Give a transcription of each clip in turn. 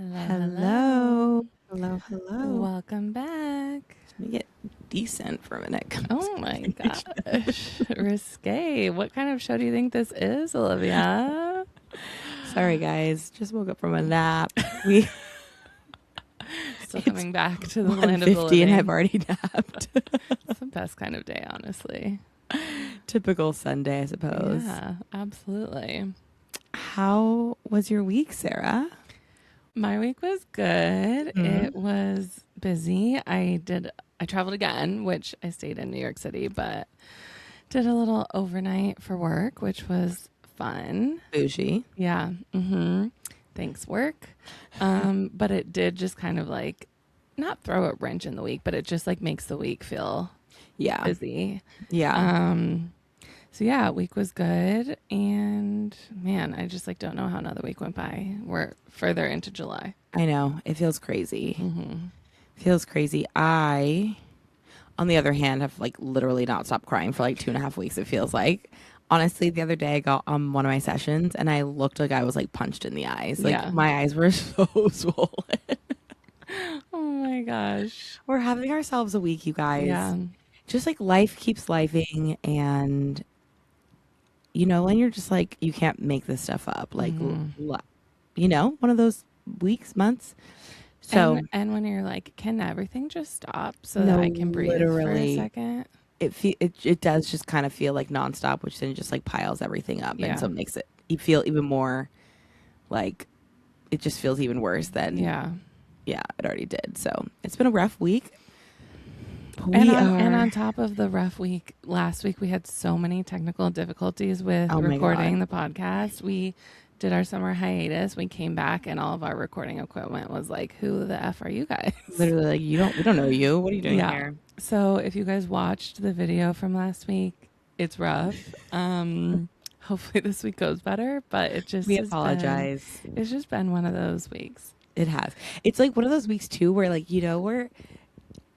Hello. Hello. Welcome back. Let me get decent for a minute. Oh my gosh. Risque. What kind of show do you think this is, Olivia? Sorry, guys. Just woke up from a nap. We Still coming back to the land of the 1:50 living. and I've already napped. It's the best kind of day, honestly. Typical Sunday, I suppose. Yeah, absolutely. How was your week, Sarah? My week was good. It was busy. I traveled again, which I stayed in New York City, but did a little overnight for work, which was fun. Bougie. Yeah. Thanks, work. But it did just kind of like not throw a wrench in the week, but it just like makes the week feel busy. Yeah. So yeah, week was good, and man, I just like don't know how another week went by. We're further into July. I know. It feels crazy. Feels crazy. I, on the other hand, have like literally not stopped crying for like 2.5 weeks, it feels like. Honestly, the other day I got on one of my sessions and I looked like I was like punched in the eyes. Like my eyes were so swollen. Oh my gosh. We're having ourselves a week, you guys. Yeah. Just like life keeps lifing, and you know, when you're just like, you can't make this stuff up. Like, you know, one of those weeks, months. So, and when you're like, can everything just stop so that I can breathe for a second? It does just kind of feel like nonstop, which then just like piles everything up, and so it makes it you feel even more like it just feels even worse than it already did. So it's been a rough week. And on top of the rough week, last week we had so many technical difficulties with recording the podcast. We did our summer hiatus. We came back and all of our recording equipment was like, who the F are you guys? Literally, like, we don't know you. What are you doing here? So if you guys watched the video from last week, it's rough. Hopefully this week goes better, but we apologize. It's just been one of those weeks. It has. It's like one of those weeks too, where like, you know, where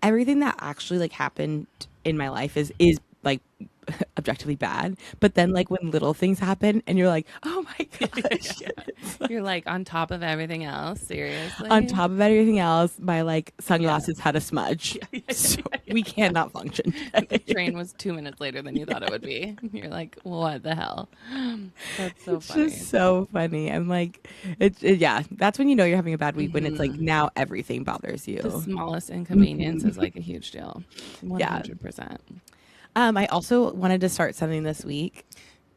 everything that actually like happened in my life is like objectively bad, but then like when little things happen and you're like, oh my gosh. You're like on top of everything else. Seriously, on top of everything else, my like sunglasses had a smudge. So we cannot function today. The train was 2 minutes later than you thought it would be. You're like, what the hell? That's so funny. It's just so funny. I'm like, that's when you know you're having a bad week, when it's like now everything bothers you. The smallest inconvenience is like a huge deal. 100%. I also wanted to start something this week.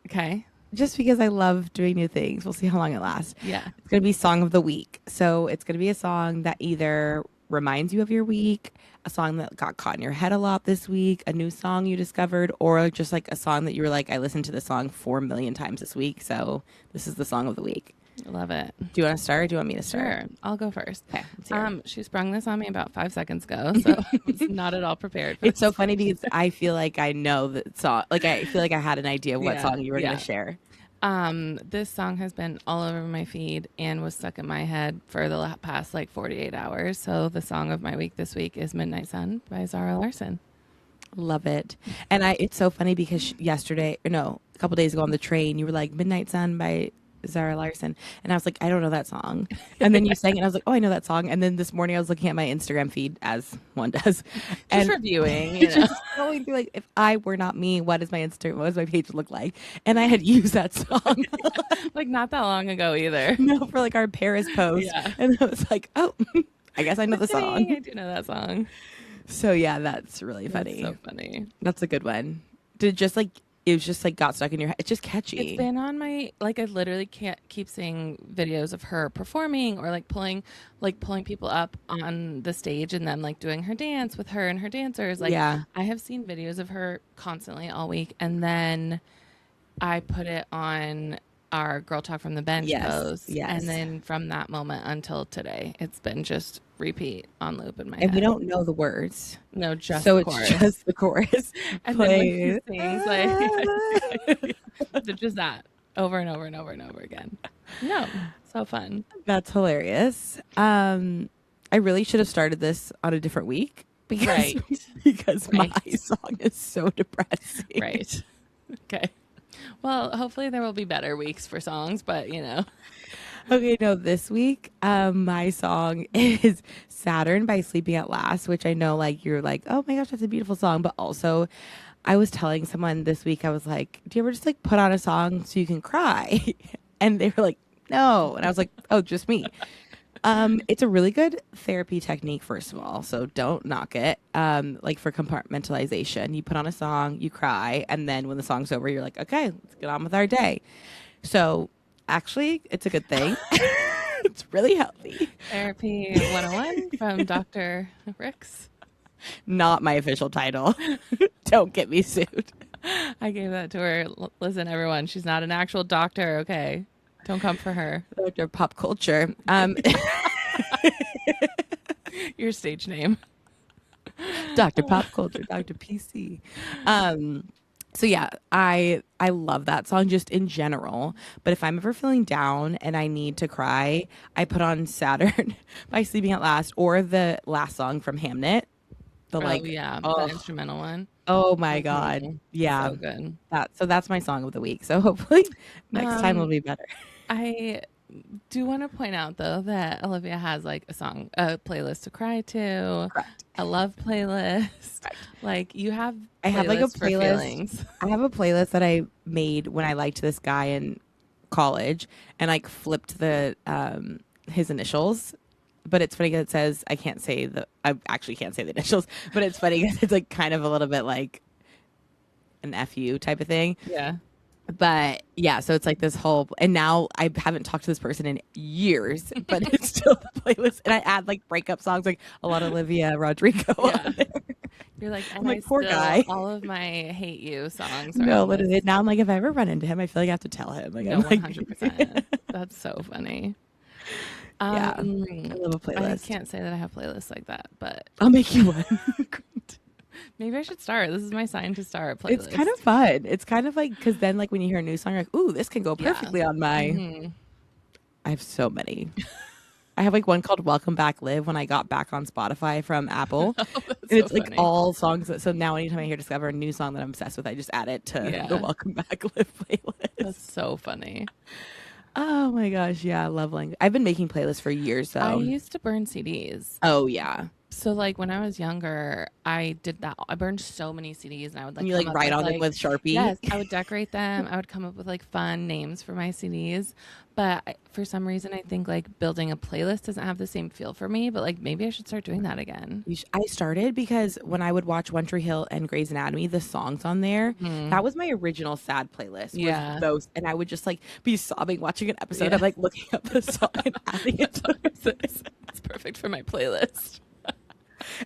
Okay. Just because I love doing new things. We'll see how long it lasts. Yeah. It's going to be Song of the Week. So it's going to be a song that either reminds you of your week, a song that got caught in your head a lot this week, a new song you discovered, or just like a song that you were like, I listened to this song 4 million times this week. So this is the Song of the Week. Love it. Do you want to start or do you want me to start? Sure. I'll go first. Okay. She sprung this on me about 5 seconds ago, so I was not at all prepared. It's so funny because I feel like I know that song. Like I feel like I had an idea of what song you were going to share. This song has been all over my feed and was stuck in my head for the past like 48 hours. So the song of my week this week is Midnight Sun by Zara Larsson. Love it. And it's so funny because a couple days ago on the train, you were like, Midnight Sun by Zara Larsson, and I was like, I don't know that song. And then you sang it and I was like, oh, I know that song. And then this morning I was looking at my Instagram feed, as one does, and reviewing, just going through like, if I were not me, what does my page look like? And I had used that song like not that long ago either. No, for like our Paris post. And I was like, oh, I guess I know the song. I do know that song. So yeah, that's really funny. That's so funny. That's a good one. It was just like got stuck in your head. It's just catchy. It's been on my, like, I literally can't keep seeing videos of her performing or like pulling people up on the stage and then like doing her dance with her and her dancers. Like, I have seen videos of her constantly all week. And then I put it on our Girl Talk from the Bench post. Yes. And then from that moment until today, it's been just repeat on loop in my head. And we don't know the words. No, just so the it's chorus. just the chorus. And then when she sings, like, just that over and over and over and over again. No, so fun. That's hilarious. I really should have started this on a different week because my song is so depressing. Right. Okay. Well, hopefully there will be better weeks for songs, but you know. Okay, no, this week, my song is Saturn by Sleeping at Last, which I know like you're like, oh my gosh, that's a beautiful song. But also I was telling someone this week, I was like, do you ever just like put on a song so you can cry? And they were like, no. And I was like, oh, just me. It's a really good therapy technique, first of all. So don't knock it. Like for compartmentalization, you put on a song, you cry, and then when the song's over, you're like, okay, let's get on with our day. So actually, it's a good thing. It's really healthy. Therapy 101 from Dr. Ricks. Not my official title. Don't get me sued. I gave that to her. Listen, everyone, she's not an actual doctor, okay? Don't come for her. Dr. Pop Culture. Your stage name. Dr. Pop Culture, Dr. PC. So yeah, I love that song just in general. But if I'm ever feeling down and I need to cry, I put on Saturn by Sleeping at Last or the last song from Hamnet. The the instrumental one. Oh my God. Yeah. So good. That's my song of the week. So hopefully next time will be better. I do want to point out though that Olivia has like a playlist to cry to. Correct. A love playlist. Correct. Like you have I have like a for playlist. feelings. I have a playlist that I made when I liked this guy in college and like flipped the his initials. But it's funny because it says I actually can't say the initials, but it's funny because it's like kind of a little bit like an FU type of thing. Yeah. But yeah, so it's like this whole, and now I haven't talked to this person in years, but it's still the playlist. And I add like breakup songs, like a lot of Olivia Rodrigo. Yeah. You're like, and I'm like, poor guy. All of my hate you songs. No, literally. Now I'm like, if I ever run into him, I feel like I have to tell him. Like, no, I'm like, 100%. That's so funny. Yeah, I love a playlist. I can't say that I have playlists like that, but I'll make you one. maybe I should start. This is my sign to start a playlist. It's kind of fun. It's kind of like, because then like when you hear a new song, you're like, ooh, this can go perfectly on my. Mm-hmm. I have so many. I have like one called Welcome Back Live when I got back on Spotify from Apple. And it's like all songs. So now anytime I discover a new song that I'm obsessed with, I just add it to the Welcome Back Live playlist. That's so funny. Oh my gosh. Yeah. Love language. I've been making playlists for years though. I used to burn CDs. Oh yeah. So like when I was younger, I did that. I burned so many CDs, and I would like you like write on them with Sharpie. Yes, I would decorate them. I would come up with like fun names for my CDs. But for some reason, I think like building a playlist doesn't have the same feel for me. But like maybe I should start doing that again. I started because when I would watch One Tree Hill and Grey's Anatomy, the songs on there, that was my original sad playlist. Yeah, those, and I would just like be sobbing watching an episode. I'm like looking up the song and adding it to it's perfect for my playlist.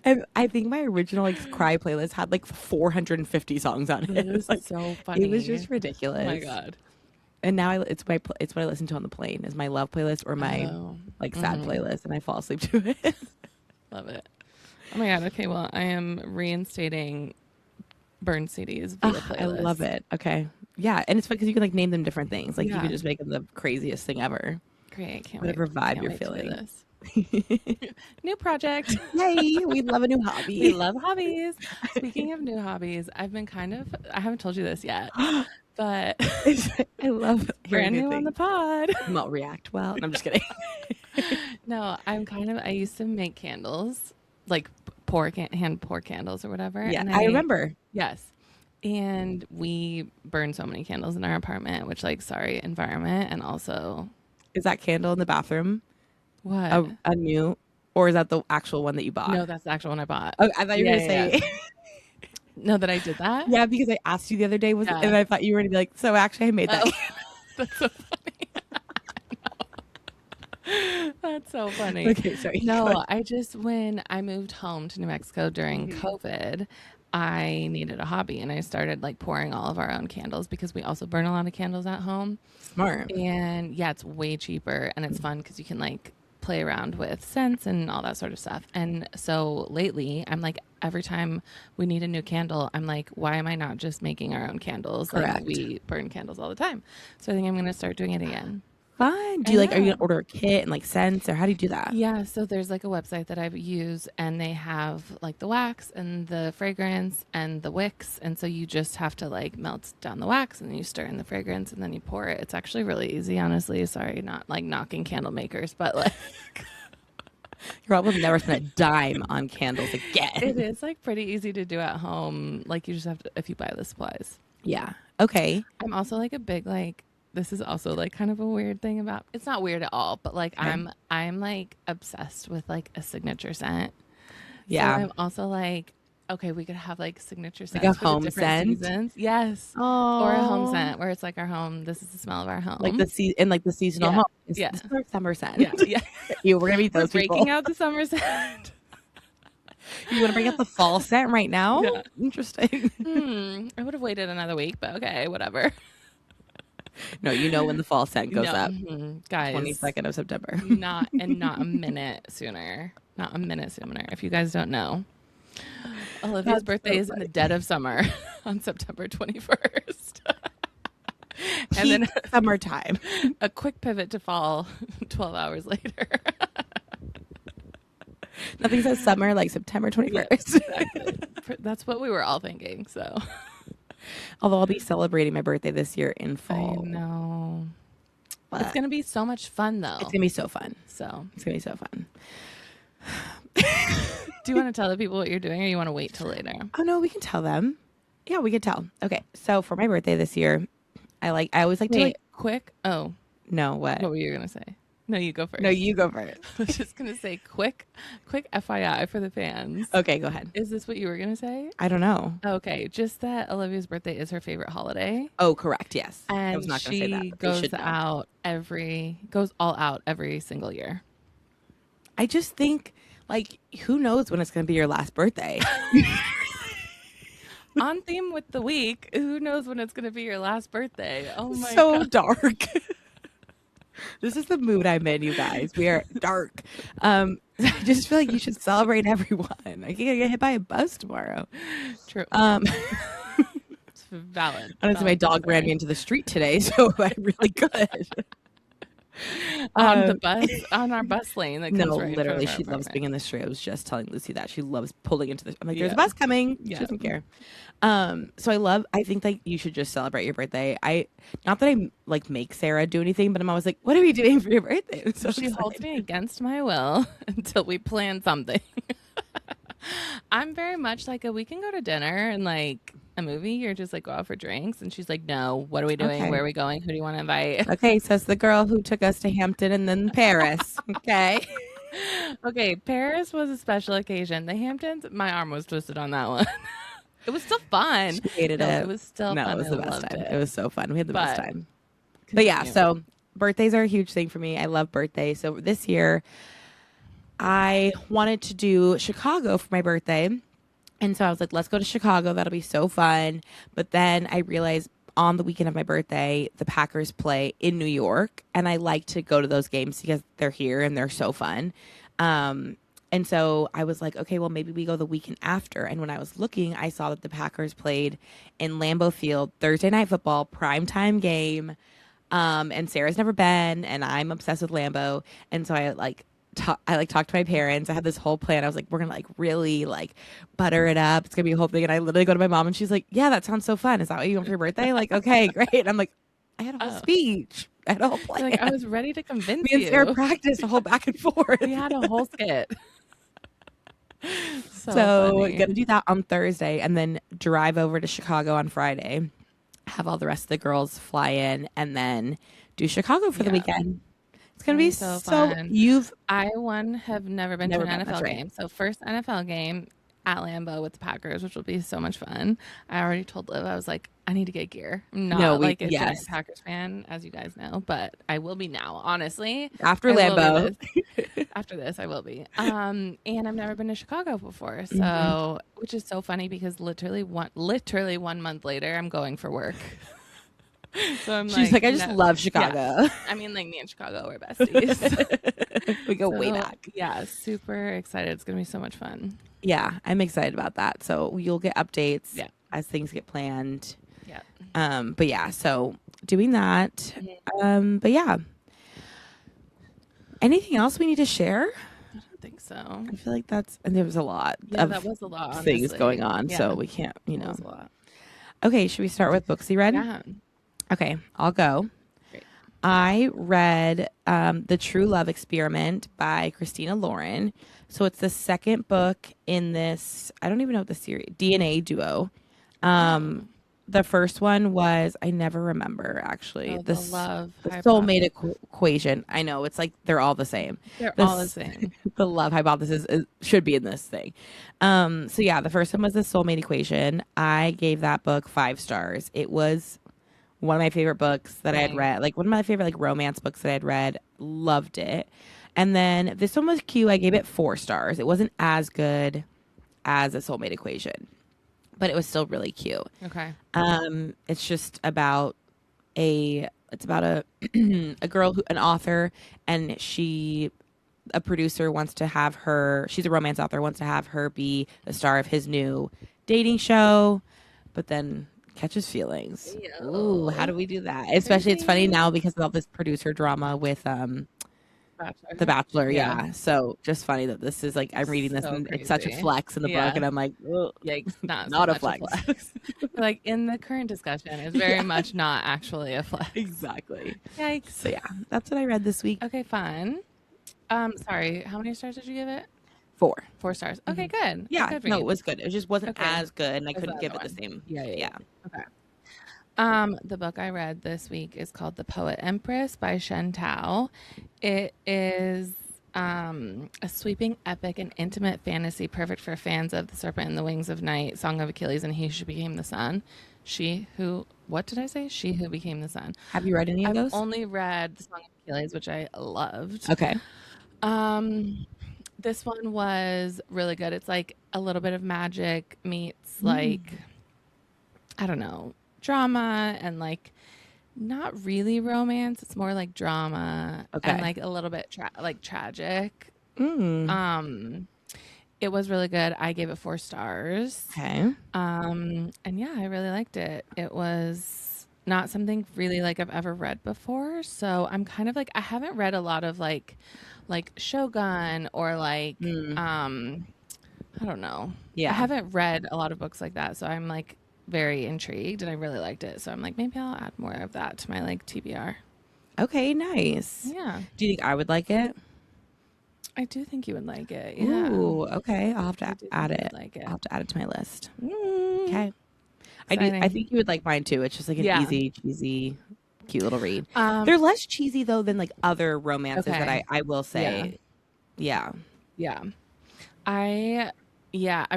And I think my original like cry playlist had like 450 songs on it. It was like, so funny. It was just ridiculous. Oh my God. And now it's what I listen to on the plane is my love playlist or my sad playlist, and I fall asleep to it. Love it. Oh my God. Okay. Well, I am reinstating burn CDs via playlist. I love it. Okay. Yeah. And it's fun because you can like name them different things. Like you can just make them the craziest thing ever. Great. Can't Whatever wait. vibe you're feeling. This. New project. Yay, we love a new hobby. We love hobbies. Speaking of new hobbies, I've been I haven't told you this yet, but I love brand new on the pod. Not react well. No, I'm just kidding. No, I used to make candles, like hand pour candles or whatever. Yeah, I remember. Yes. And we burn so many candles in our apartment, which like, sorry, environment. And also. Is that candle in the bathroom? What? A new, or is that the actual one that you bought? No, that's the actual one I bought. Oh, I thought you were going to say. No, that I did that? Yeah, because I asked you the other day, and I thought you were going to be like, so actually I made that. That's so funny. That's so funny. Okay, sorry. No, when I moved home to New Mexico during COVID, I needed a hobby, and I started like pouring all of our own candles because we also burn a lot of candles at home. Smart. And yeah, it's way cheaper, and it's fun because you can like play around with scents and all that sort of stuff. And so lately I'm like, every time we need a new candle, I'm like, why am I not just making our own candles? Correct. Like we burn candles all the time. So I think I'm going to start doing it again. fun. Do you like, are you going to order a kit and like scents, or how do you do that? Yeah, so there's like a website that I use, and they have like the wax and the fragrance and the wicks. And so you just have to like melt down the wax and then you stir in the fragrance and then you pour it. It's actually really easy, honestly. Sorry, not like knocking candle makers, but like You're probably never spend a dime on candles again. it is like pretty easy to do at home. Like you just have to, if you buy the supplies. Yeah. Okay. I'm also like a big like, this is also like kind of a weird thing about, it's not weird at all, but like Okay. I'm like obsessed with like a signature scent. Yeah. So I'm also like, okay, we could have like signature scents Like a for the home different scent? seasons. Yes. Oh. Or a home scent where it's like our home. This is the smell of our home. Like the seasonal Yeah. home. Yeah. This is our summer scent. Yeah. Yeah. We're going to be We're those people. breaking out the summer scent. You want to bring out the fall scent right now? Yeah. Interesting. I would have waited another week, but okay, whatever. No, you know when the fall scent goes up. Guys. 22nd of September. not a minute sooner. Not a minute sooner. If you guys don't know. Olivia's birthday is in the dead of summer on September 21st. And then summertime. A quick pivot to fall 12 hours later. Nothing says summer like September 21st. Yes, exactly. That's what we were all thinking. So, although I'll be celebrating my birthday this year in fall. I know. But it's going to be so much fun, though. It's going to be so fun. So, it's going to be so fun. Do you want to tell the people what you're doing, or you want to wait till later? Oh, no, we can tell them. Yeah, we can tell. Okay. So, for my birthday this year, I always like to like. Quick. Oh. No, what? What were you going to say? No, you go first. No, you go first. I was just going to say quick FYI for the fans. Okay, go ahead. Is this what you were going to say? I don't know. Okay, just that Olivia's birthday is her favorite holiday. Oh, correct. Yes. And I was not going to say that. Goes all out every single year. I just think, like, who knows when it's going to be your last birthday? On theme with the week, who knows when it's going to be your last birthday? Oh my god. So dark. This is the mood I'm in, you guys. We are dark. I just feel like you should celebrate everyone. I can't get hit by a bus tomorrow. True. It's valid. Honestly, my dog ran me into the street today, so I'm really good. On our bus lane. That comes right literally, she loves loves being in the street. I was just telling Lucy that she loves pulling into the. I'm like, there's a bus coming. Yeah. She doesn't care. So I think like you should just celebrate your birthday. Not that I like make Sarah do anything, but I'm always like, what are we doing for your birthday? I'm so she excited. holds me against my will until we plan something. I'm very much like we can go to dinner and like a movie or just like go out for drinks. And she's like, no, what are we doing? Okay. Where are we going? Who do you want to invite? Okay, says the girl who took us to Hampton and then Paris. Okay. Okay, Paris was a special occasion. The Hamptons, my arm was twisted on that one. It was still fun. She hated it. It was still fun. It was the best time. It was so fun. We had the best time. Continue. But yeah, so birthdays are a huge thing for me. I love birthdays. So this year, I wanted to do Chicago for my birthday. And so I was like, let's go to Chicago. That'll be so fun. But then I realized on the weekend of my birthday, the Packers play in New York. And I like to go to those games because they're here and they're so fun. And so I was like, okay, well, maybe we go the weekend after. And when I was looking, I saw that the Packers played in Lambeau Field, Thursday Night Football, primetime game. And Sarah's never been, and I'm obsessed with Lambeau. And so I talked to my parents. I had this whole plan. I was like, we're gonna like really like butter it up. It's gonna be a whole thing. And I literally go to my mom and she's like, yeah, that sounds so fun. Is that what you want for your birthday? Like, okay, great. And I'm like, I had a whole speech. I had a whole plan. Like, I was ready to convince you. Me and Sarah practiced a whole back and forth. We had a whole skit. So gonna do that on Thursday and then drive over to Chicago on Friday. Have all the rest of the girls fly in and then do Chicago for the weekend. It's gonna be so fun. I have never been to an NFL game. So first NFL game at Lambeau with the Packers, which will be so much fun. I already told Liv, I was like, I need to get gear. I'm not a giant Packers fan, as you guys know, but I will be now, honestly. After Lambeau. After this, I will be. And I've never been to Chicago before, so which is so funny because literally 1 month later, I'm going for work. So she's like, I just love Chicago. Yeah. I mean, like me and Chicago are besties. We go way back. Yeah, super excited. It's gonna be so much fun. Yeah, I'm excited about that. So you'll get updates as things get planned. Yeah. But yeah, so doing that. But yeah. Anything else we need to share? I don't think so. I feel like and there was a lot Yeah, of that was a lot, things honestly. going on, so we can't, That was a lot. Okay, should we start with books you read? Yeah. Okay, I'll go. Great. I read The True Love Experiment by Christina Lauren. So it's the second book in this, I don't even know what the series, DNA duo. The first one was, I never remember actually. The love the soulmate equation. I know, it's like they're all the same. They're all the same. The love hypothesis should be in this thing. So yeah, the first one was the soulmate equation. I gave that book 5 stars. It was one of my favorite books that I had read, like one of my favorite like romance books that I had read. Loved it. And then this one was cute. I gave it 4 stars. It wasn't as good as a soulmate equation, but it was still really cute. Okay. It's just about a a girl an author, and a producer wants to have her, she's a romance author, wants to have her be the star of his new dating show, but then catches feelings. Ew. Ooh, how do we do that? Especially it's funny now because of all this producer drama with The Bachelor, yeah. So just funny that this is like, I'm reading this and it's such a flex in the book, and I'm like, yikes, not a flex. Like in the current discussion, it's very much not actually a flex. Exactly. Yikes. So yeah, that's what I read this week. Okay, fun. Sorry, how many stars did you give it? 4. 4 stars. Okay, good. Yeah, no, it was good. It just wasn't as good, and I couldn't give it the same. Yeah. Okay. The book I read this week is called The Poet Empress by Shen Tao. It is a sweeping, epic, and intimate fantasy perfect for fans of The Serpent and the Wings of Night, Song of Achilles, and He Who Became the Sun. What did I say? She Who Became the Sun. Have you read any of those? I've only read The Song of Achilles, which I loved. Okay. This one was really good. It's like a little bit of magic meets like, I don't know, drama, and like not really romance. It's more like drama and like a little bit tragic. It was really good. I gave it 4 stars. Okay. And yeah, I really liked it. It was not something really like I've ever read before. So I'm kind of like, I haven't read a lot of like Shogun or like, I don't know. Yeah. I haven't read a lot of books like that. So I'm like very intrigued, and I really liked it. So I'm like, maybe I'll add more of that to my like TBR. Okay, nice. Yeah. Do you think I would like it? I do think you would like it. Yeah. Ooh, okay. I'll have to add it. I'll have to add it to my list. Okay. I think you would like mine too. It's just like an easy, cheesy, cute little read. They're less cheesy though than like other romances that I will say. Yeah. I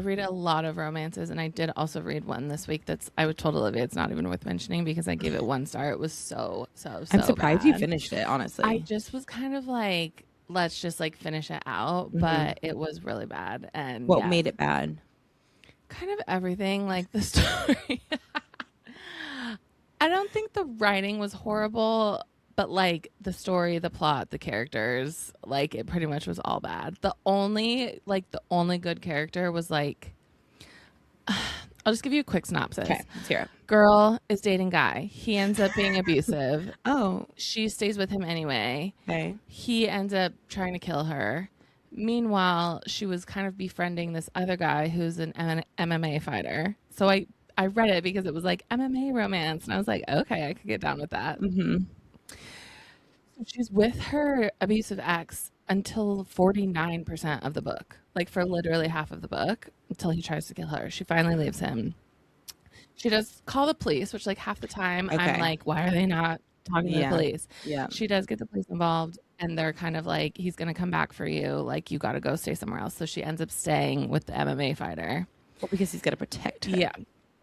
read a lot of romances, and I did also read one this week I would told Olivia it's not even worth mentioning because I gave it 1 star. It was so I'm surprised bad. You finished it, honestly. I just was kind of like, let's just like finish it out, but it was really bad. And what made it bad? Kind of everything, like the story. I don't think the writing was horrible, but like the story, the plot, the characters, like it pretty much was all bad. The only good character was like, I'll just give you a quick synopsis. Okay, let's hear it. Girl is dating guy. He ends up being abusive. Oh. She stays with him anyway. Okay. He ends up trying to kill her. Meanwhile, she was kind of befriending this other guy who's an MMA fighter. So I read it because it was like MMA romance, and I was like, okay, I could get down with that. So she's with her abusive ex until 49% of the book, like for literally half of the book, until he tries to kill her. She finally leaves him. She does call the police, which like half the time I'm like, why are they not talking to the police? Yeah. She does get the police involved, and they're kind of like, he's going to come back for you. Like, you got to go stay somewhere else. So she ends up staying with the MMA fighter. Well, because he's got to protect her. Yeah.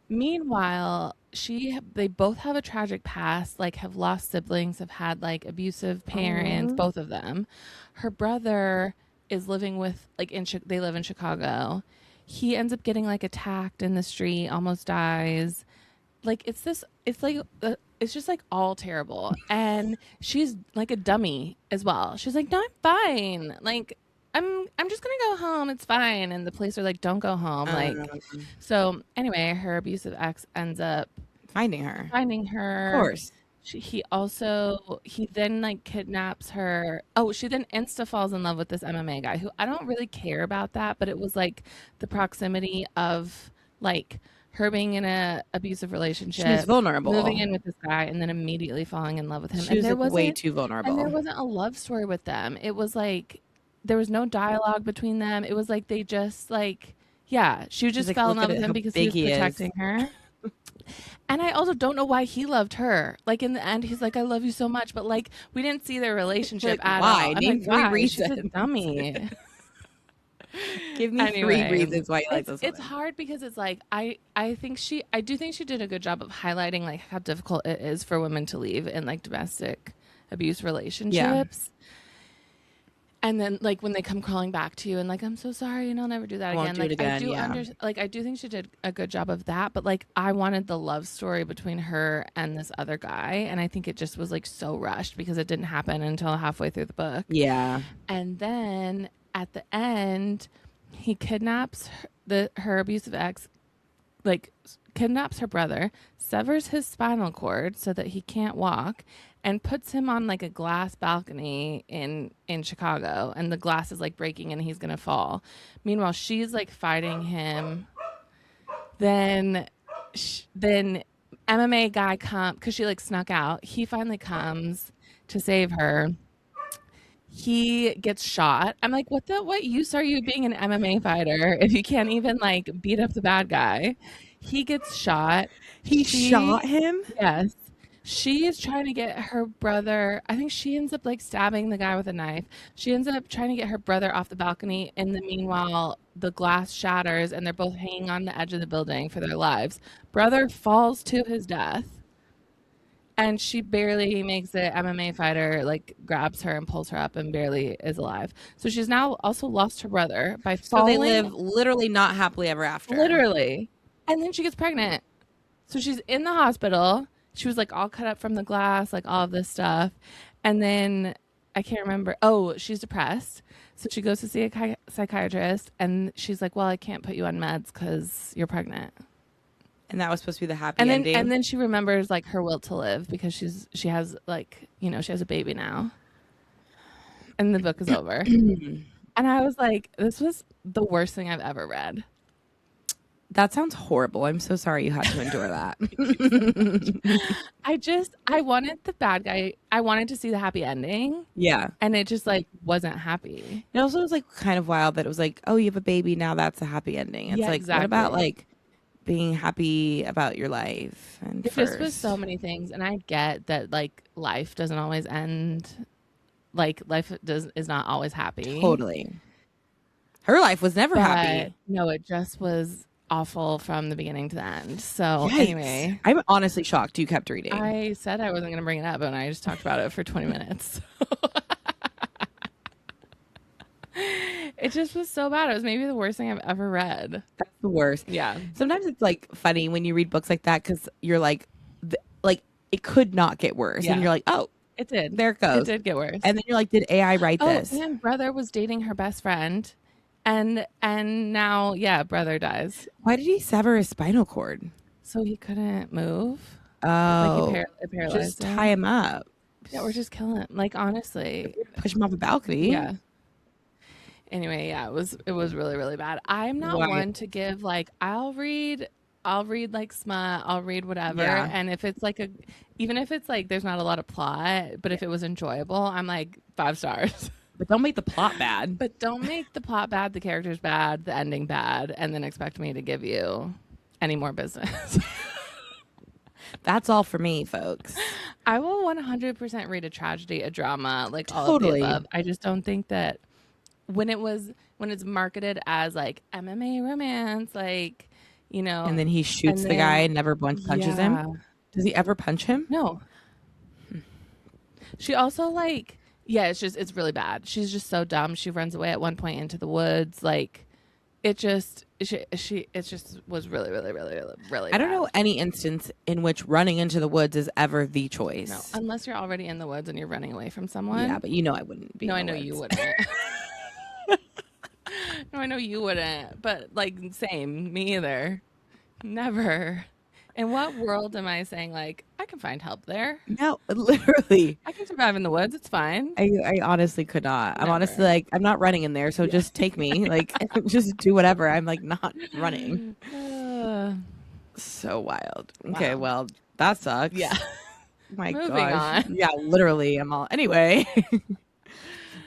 Meanwhile, they both have a tragic past, like have lost siblings, have had like abusive parents, both of them. Her brother is living with they live in Chicago. He ends up getting like attacked in the street, almost dies. Like it's just like all terrible. And she's like a dummy as well. She's like, no, I'm fine. Like I'm just gonna go home. It's fine. And the police are like, don't go home. So anyway, her abusive ex ends up finding her. Of course. He then like kidnaps her. Oh, she then insta falls in love with this MMA guy who I don't really care about that, but it was like the proximity of like her being in a abusive She was relationship, moving vulnerable. in with this guy, and then immediately falling in love with him. She was like way too And there vulnerable. wasn't a love story with them. It was like there was no dialogue between them. It was like they just like yeah, she She's just like, fell in look love at with it, him how because he big was he is. protecting her. And I also don't know why he loved her. Like in the end, he's like, "I love you so much," but like we didn't see their relationship Like, at all. why? I'm like, Name three "Why? She's a reasons. dummy." Give me three Anyway, reasons why you like this it's woman. hard because it's like I do think she did a good job of highlighting like how difficult it is for women to leave in like domestic abuse Yeah. relationships. And then like when they come crawling back to you and like I'm so sorry and I'll never do that I won't again. do it Like I again. do Yeah. like I do think she did a good job of that, but like I wanted the love story between her and this other guy, and I think it just was like so rushed because it didn't happen until halfway through the book. Yeah. And then at the end, he kidnaps her abusive ex, like kidnaps her brother, severs his spinal cord so that he can't walk, and puts him on like a glass balcony in Chicago, and the glass is like breaking and he's gonna fall. Meanwhile, she's like fighting him. Then, then MMA guy come because she like snuck out. He finally comes to save her. He gets shot. I'm like, what use are you being an MMA fighter if you can't even like beat up the bad guy? He gets shot. He shot She, him? yes, she is trying to get her brother. I think she ends up like stabbing the guy with a knife. She ends up trying to get her brother off the balcony. In the meanwhile, the glass shatters and they're both hanging on the edge of the building for their lives. Brother falls to his death. And she barely makes it. MMA fighter like grabs her and pulls her up and barely is alive. So she's now also lost her brother by So they falling, live literally not happily ever after. literally. And then she gets pregnant. So she's in the hospital. She was like all cut up from the glass, like all of this stuff. And then I can't remember. Oh, she's depressed. So she goes to see a psychiatrist and she's like, "Well, I can't put you on meds cuz you're pregnant." And that was supposed to be the happy And ending. then she remembers like her will to live because she has like, she has a baby now. And the book is over. And I was like, this was the worst thing I've ever read. That sounds horrible. I'm so sorry you had to endure that. I wanted the bad guy. I wanted to see the happy ending. Yeah. And it just like wasn't happy. It also was like kind of wild that it was like, oh, you have a baby. Now that's a happy ending. It's Yeah, like, what about exactly. like being happy about your life and It just was first? so many things. And I get that like life doesn't always end. Like life is not always happy. Totally. Her life was never But happy. no, it just was awful from the beginning to the end. So Yikes. anyway, I'm honestly shocked you kept reading. I said I wasn't going to bring it up, and I just talked about it for 20 minutes. It just was so bad. It was maybe the worst thing I've ever read. That's the worst. Yeah. Sometimes it's like funny when you read books like that because you're like, like it could not get worse, Yeah. and you're like, oh, It did. there it goes. It did get worse. And then you're like, did AI write this? And brother was dating her best friend, and now brother dies, Why did he sever his spinal cord? so he couldn't move. Oh, Like it paralyzed just him. tie him up. Yeah, or just kill him. Like honestly, Push him off a balcony. yeah. Anyway, yeah, it was really really bad. I'm not Why? one to give like I'll read like smut, I'll read whatever, Yeah. and if it's like even if it's like there's not a lot of plot, but if it was enjoyable, I'm like 5 stars. But don't make the plot bad. But don't make the plot bad, the characters bad, the ending bad, and then expect me to give you any more business. That's all for me, folks. I will 100% read a tragedy, a drama, like all Totally. of the above. I just don't think that when it's marketed as like MMA romance, like And then he shoots and the guy then- and never once punches Yeah. him. Does he ever punch him? No. She also like it's really bad. She's just so dumb. She runs away at one point into the woods. Like it just it just was really really really really I don't bad. know any instance in which running into the woods is ever the choice. No, unless you're already in the woods and you're running away from someone. Yeah, but I wouldn't be. No, in I the know you woods. wouldn't. No, I know you wouldn't. But like same, me either. Never. In what world am I saying like I can find help there? No, literally. I can survive in the woods. It's fine. I honestly could not. I'm honestly Never. like, I'm not running in there, so Yeah. just take me. Like, just do whatever. I'm like not running. Uh, So wild. Okay, wow. well, that sucks. Yeah. My Moving gosh. on. Yeah, literally. I'm all anyway.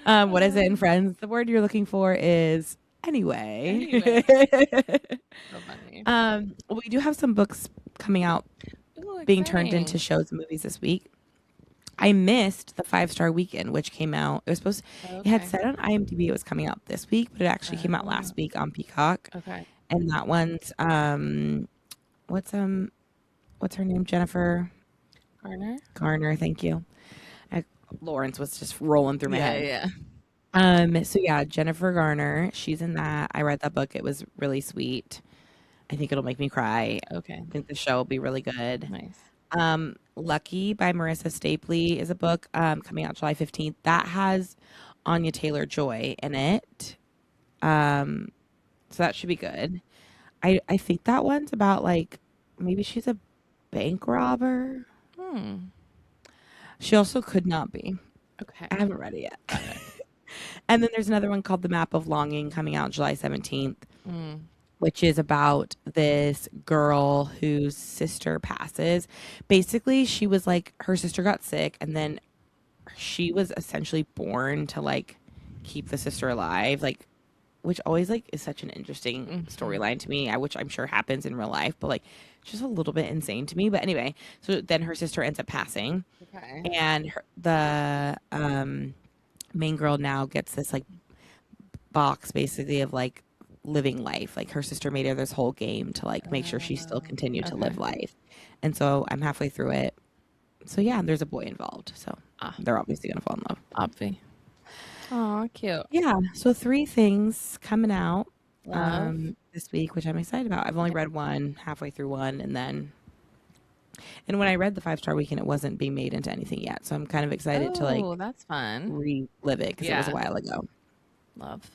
What is it in Friends? The word you're looking for is anyway. Anyway. So funny. We do have some books coming out Ooh, being turned into exciting. shows and movies this week. I missed the 5-Star Weekend, which came out. It was supposed it had Okay. said on IMDb it was coming out this week, but it actually came out last week on Peacock. Okay. And that one's what's what's her name? Jennifer Garner. Garner, thank you. Lawrence was just rolling through my head. Yeah. So yeah, Jennifer Garner, she's in that. I read that book. It was really sweet. I think it'll make me cry. Okay. I think the show will be really good. Nice. Lucky by Marissa Stapley is a book coming out July 15th. That has Anya Taylor-Joy in it. So that should be good. I think that one's about like maybe she's a bank robber. She also could not be. Okay. I haven't read it yet. And then there's another one called The Map of Longing coming out July 17th, which is about this girl whose sister passes. Basically, she was like, her sister got sick, and then she was essentially born to like keep the sister alive, like, which always like is such an interesting storyline to me, which I'm sure happens in real life, but like just a little bit insane to me. But anyway, so then her sister ends up passing, and the main girl now gets this like box basically of like living life. Like her sister made her this whole game to like make sure she still continued to live life. And so I'm halfway through it. So yeah, there's a boy involved. So they're obviously gonna fall in love. Obvi. Aw, cute. Yeah. So 3 things coming out this week, which I'm excited about. I've only read one, halfway through one, and when I read the 5-Star Weekend, it wasn't being made into anything yet. So I'm kind of excited to like that's fun. relive it because it was a Yeah. while ago. Love.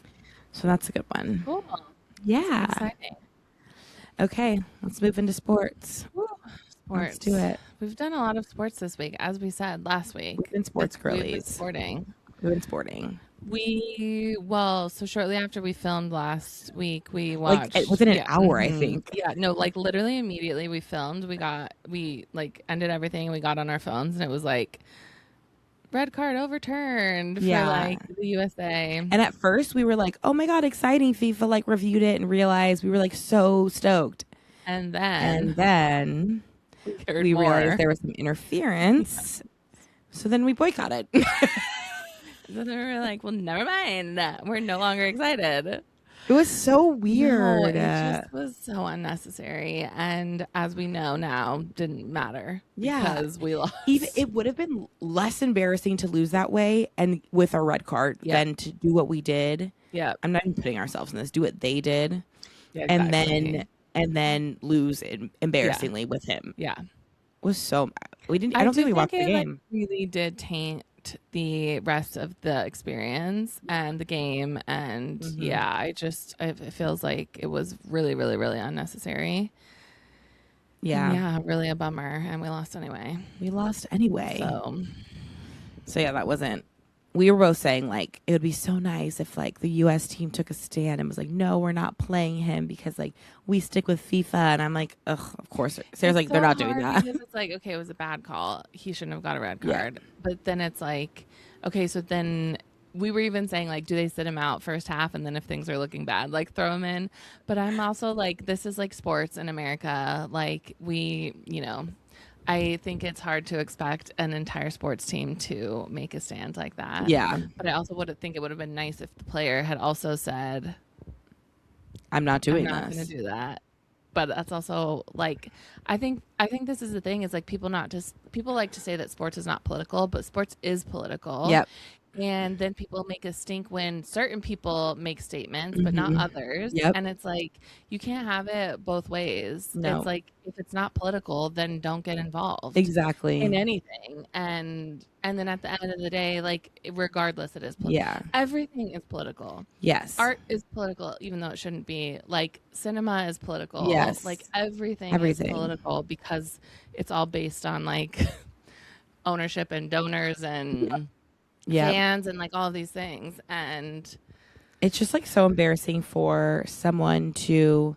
So that's a good one. Cool. Yeah. Exciting. Okay, let's move into sports. Sports. Let's do it. We've done a lot of sports this week, as we said last week. We've been sports We've been girlies. sporting. We've been sporting. So shortly after we filmed last week, we watched. Like within an hour, I think. Yeah, no, like literally immediately we filmed. We like ended everything and we got on our phones and it was like red card overturned for like the USA. And at first we were like, oh my God, exciting. FIFA like reviewed it and realized we were like so stoked. And then we realized there was some interference. So then we boycotted. So then we were like, well, never mind. We're no longer excited. It was so weird. No, it just was so unnecessary. And as we know now, didn't matter. Yeah. Because we lost. It would have been less embarrassing to lose that way and with a red card than to do what we did. Yeah. I'm not even putting ourselves in this. Do what they did. Yeah, exactly. and then lose embarrassingly with him. Yeah. It was so I don't think we watched the game. Like, really did taint the rest of the experience and the game, and it feels like it was really, really, really unnecessary. Yeah, really a bummer, and we lost anyway. So yeah, that wasn't. We were both saying like it would be so nice if like the U.S. team took a stand and was like, no, we're not playing him because like we stick with FIFA. And I'm like, ugh, of course. Sarah's like, they're not doing that. Because it's like, okay, it was a bad call. He shouldn't have got a red card. Yeah. But then it's like, okay, so then we were even saying like, do they sit him out first half and then if things are looking bad, like throw him in? But I'm also like, this is like sports in America. Like I think it's hard to expect an entire sports team to make a stand like that. Yeah. But I also think it would have been nice if the player had also said, I'm not going to do that. But that's also like, I think this is the thing is like people like to say that sports is not political, but sports is political. Yep. And then people make a stink when certain people make statements, but not Mm-hmm. others. Yep. And it's like, you can't have it both ways. It's No. like, if it's not political, then don't get involved in Exactly. anything. And then at the end of the day, like, regardless, it is Yeah. everything is political. Yes. Art is political, even though it shouldn't be. Like, cinema is political. Yes. Like, everything is political because it's all based on like ownership and donors and fans and like all of these things. And it's just like so embarrassing for someone to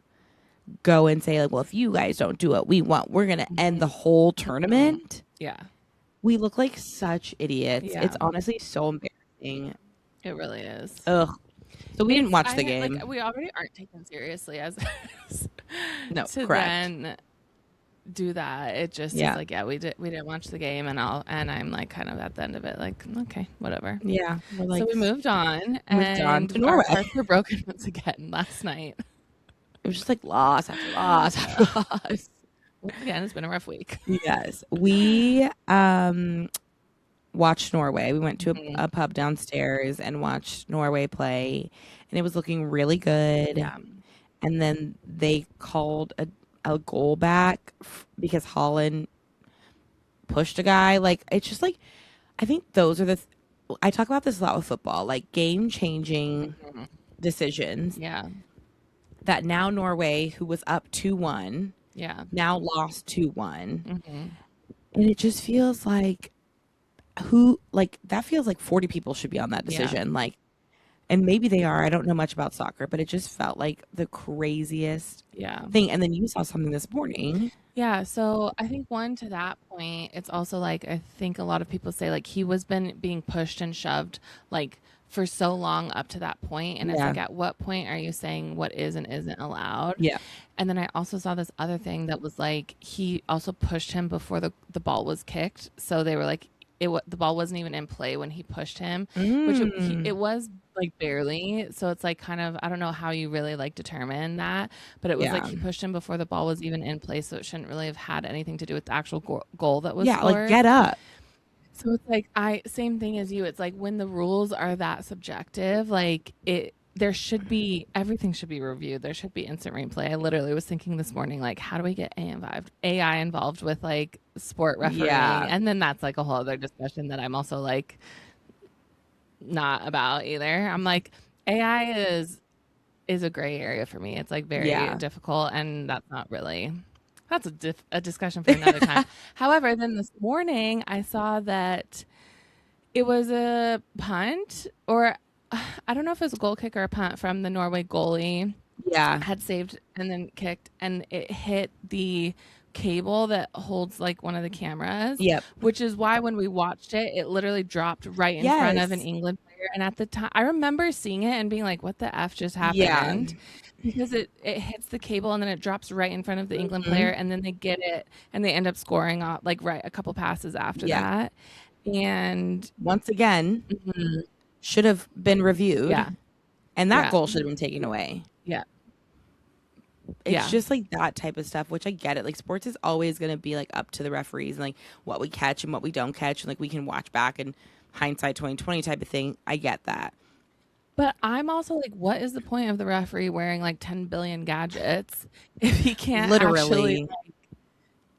go and say like, well, if you guys don't do what we want, we're gonna end the whole tournament. Yeah, we look like such idiots. Yeah. It's honestly so embarrassing. It really is. Ugh. So we didn't watch the game. Like, we already aren't taken seriously as no, to correct. Then do that. It just is like, yeah, we didn't watch the game, and I'm like kind of at the end of it, like, okay, whatever. Yeah. Like, so we moved on to Norway. Our hearts were broken once again last night. It was just like loss after loss after loss. Once again, it's been a rough week. Yes. We watched Norway. We went to a pub downstairs and watched Norway play, and it was looking really good. Yeah. And then they called a goal back because Holland pushed a guy. Like, it's just like, I think those are I talk about this a lot with football, like game changing decisions. Yeah. That now Norway, who was up 2-1, now lost 2-1. And it just feels like that feels like 40 people should be on that decision. Yeah. Like, and maybe they are. I don't know much about soccer, but it just felt like the craziest thing. And then you saw something this morning. Yeah. So I think to that point, it's also like, I think a lot of people say like he was being pushed and shoved like for so long up to that point. And it's like, at what point are you saying what is and isn't allowed? Yeah. And then I also saw this other thing that was like, he also pushed him before the ball was kicked. So they were like, the ball wasn't even in play when he pushed him, which it was like barely. So it's like kind of, I don't know how you really like determine that, but it was like he pushed him before the ball was even in play. So it shouldn't really have had anything to do with the actual goal that was scored. Like get up. So it's like, same thing as you. It's like when the rules are that subjective, like everything should be reviewed. There should be instant replay. I literally was thinking this morning, like, how do we get AI involved with like sport refereeing? Yeah. And then that's like a whole other discussion that I'm also like not about either. I'm like, AI is a gray area for me. It's like very difficult, and that's not really. That's a discussion for another time. However, then this morning I saw that it was a punt, or I don't know if it was a goal kick or a punt from the Norway goalie. Yeah. Had saved and then kicked, and it hit the cable that holds like one of the cameras. Yep. Which is why when we watched it, it literally dropped right in front of an England player. And at the time, I remember seeing it and being like, what the F just happened? Yeah. Because it hits the cable and then it drops right in front of the England player, and then they get it and they end up scoring like a couple passes after that. And once again, should have been reviewed. Yeah. And that goal should have been taken away. Yeah. It's just like that type of stuff, which I get it. Like, sports is always going to be like up to the referees and like what we catch and what we don't catch. And like we can watch back and hindsight 2020 type of thing. I get that. But I'm also like, what is the point of the referee wearing like 10 billion gadgets if he can't actually, like,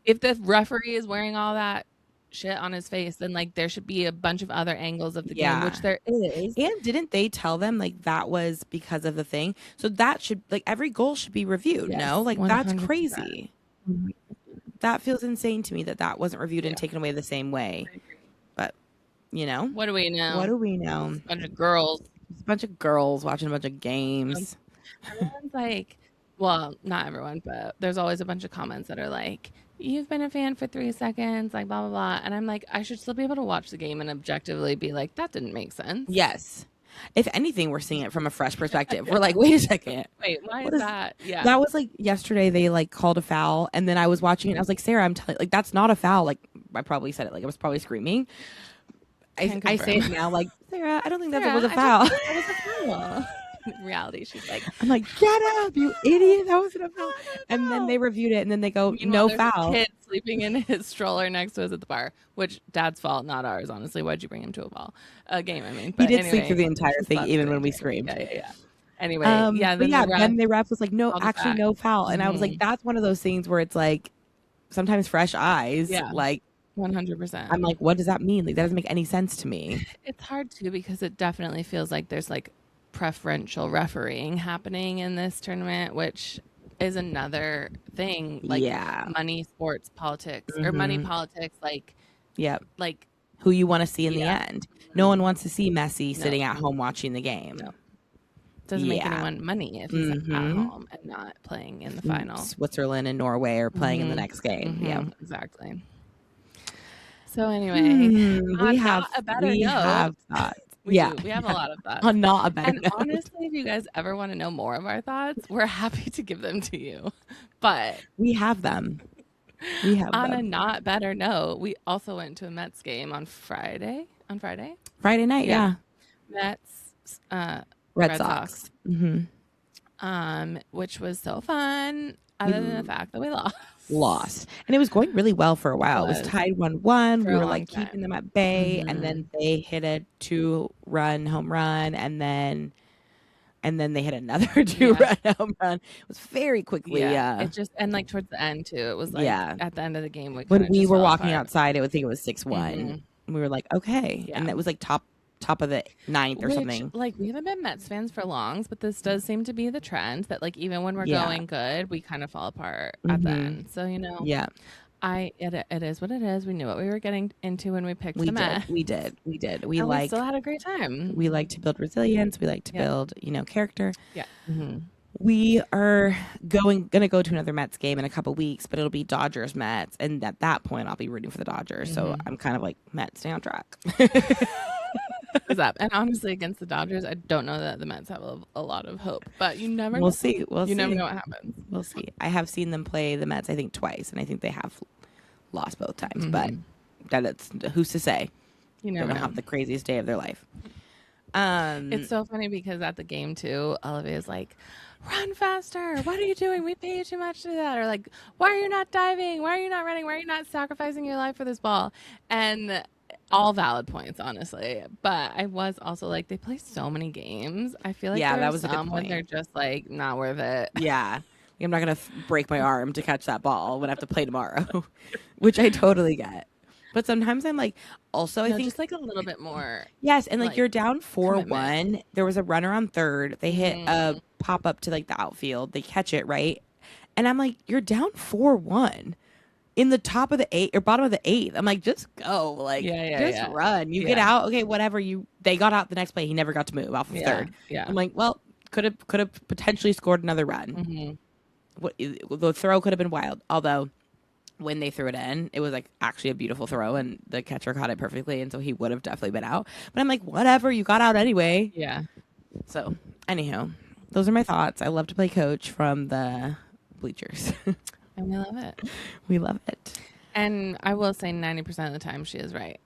if the referee is wearing all that shit on his face, then like there should be a bunch of other angles of the game, which there is. And didn't they tell them like that was because of the thing? So that should, like, every goal should be reviewed. No, like 100%. That's crazy. That feels insane to me that wasn't reviewed and taken away the same way. But you know, what do we know? A bunch of girls. It's a bunch of girls watching a bunch of games. Everyone's like, well, not everyone, but there's always a bunch of comments that are like, you've been a fan for 3 seconds, like blah, blah, blah. And I'm like, I should still be able to watch the game and objectively be like, that didn't make sense. Yes. If anything, we're seeing it from a fresh perspective. We're like, wait a second. Wait, why is that? Yeah. That was like yesterday they like called a foul, and then I was watching it and I was like, Sarah, I'm telling you, like, that's not a foul. Like, I probably said it, like I was probably screaming. I say it now, like, Sarah, I don't think that was a foul. That was a foul. in reality, she's like, I'm like, get up, you idiot! That wasn't a foul. And then they reviewed it, and then they go, meanwhile, no there's foul. a kid sleeping in his stroller next to us at the bar, which Dad's fault, not ours. Honestly, why'd you bring him to a game? I mean, but He did anyway, sleep through the entire he thing, slept even through the when we entire- screamed. Yeah. Anyway, yeah. But then the ref was like, no, called us actually, back. no foul. And I was like, that's one of those things where it's like, sometimes fresh eyes, Yeah. like, 100%. I'm like, what does that mean? Like, that doesn't make any sense to me. It's hard too because it definitely feels like there's like preferential refereeing happening in this tournament, which is another thing. Like money, sports, politics, or money politics. Like, like who you want to see in the end. No one wants to see Messi sitting at home watching the game. No. Doesn't make anyone money if he's at home and not playing in the final. Switzerland and Norway are playing in the next game. Yeah, exactly. So anyway, we have thoughts. We have a lot of thoughts. On not a better note. Honestly, if you guys ever want to know more of our thoughts, we're happy to give them to you. But we have them. On a not better note, we also went to a Mets game on Friday. Friday night, yeah. Mets, Red Sox. Which was so fun. Other than the fact that we lost. And it was going really well for a while. It was tied 1-1. We were like keeping them at bay, and then they hit a 2-run home run, and then they hit another 2-run home run. It was very quickly. It just, and like towards the end too, it was like at the end of the game when we were walking outside, I would think it was 6-1. We were like, okay, and it was like top of the ninth or something. Like, we haven't been Mets fans for long, but this does seem to be the trend that like even when we're going good, we kind of fall apart at the end. So it is what it is. We knew what we were getting into when we picked the Mets. We did. We still had a great time. We like to build resilience. We like to build, character. Yeah. We are gonna go to another Mets game in a couple weeks, but it'll be Dodgers Mets, and at that point, I'll be rooting for the Dodgers. So I'm kind of like, Mets, stay on track. What's up? And honestly, against the Dodgers, I don't know that the Mets have a lot of hope, but you never know. We'll see. You never know what happens. We'll see. I have seen them play the Mets, I think, twice, and I think they have lost both times, but it's who's to say? You never know. Have the craziest day of their life. It's so funny because at the game too, Olivia's like, run faster. What are you doing? We pay you too much to do that. Or like, why are you not diving? Why are you not running? Why are you not sacrificing your life for this ball? And all valid points, honestly. But I was also like, they play so many games. I feel like that was a good point. When they're just like not worth it. Yeah. I'm not going to break my arm to catch that ball when I have to play tomorrow, which I totally get. But sometimes I'm like, also, I think just like a little bit more. Yes. And like you're down 4-1. There was a runner on third. They hit a pop up to like the outfield. They catch it, right? And I'm like, you're down 4-1 in the top of the eighth or bottom of the eighth. I'm like, just go. Like, just run. You get out. Okay, whatever. They got out the next play. He never got to move off of third. Yeah. I'm like, well, could have potentially scored another run. The throw could have been wild. Although when they threw it in, it was like actually a beautiful throw and the catcher caught it perfectly. And so he would have definitely been out. But I'm like, whatever. You got out anyway. Yeah. So anyhow, those are my thoughts. I love to play coach from the bleachers. And we love it. We love it. And I will say 90% of the time she is right.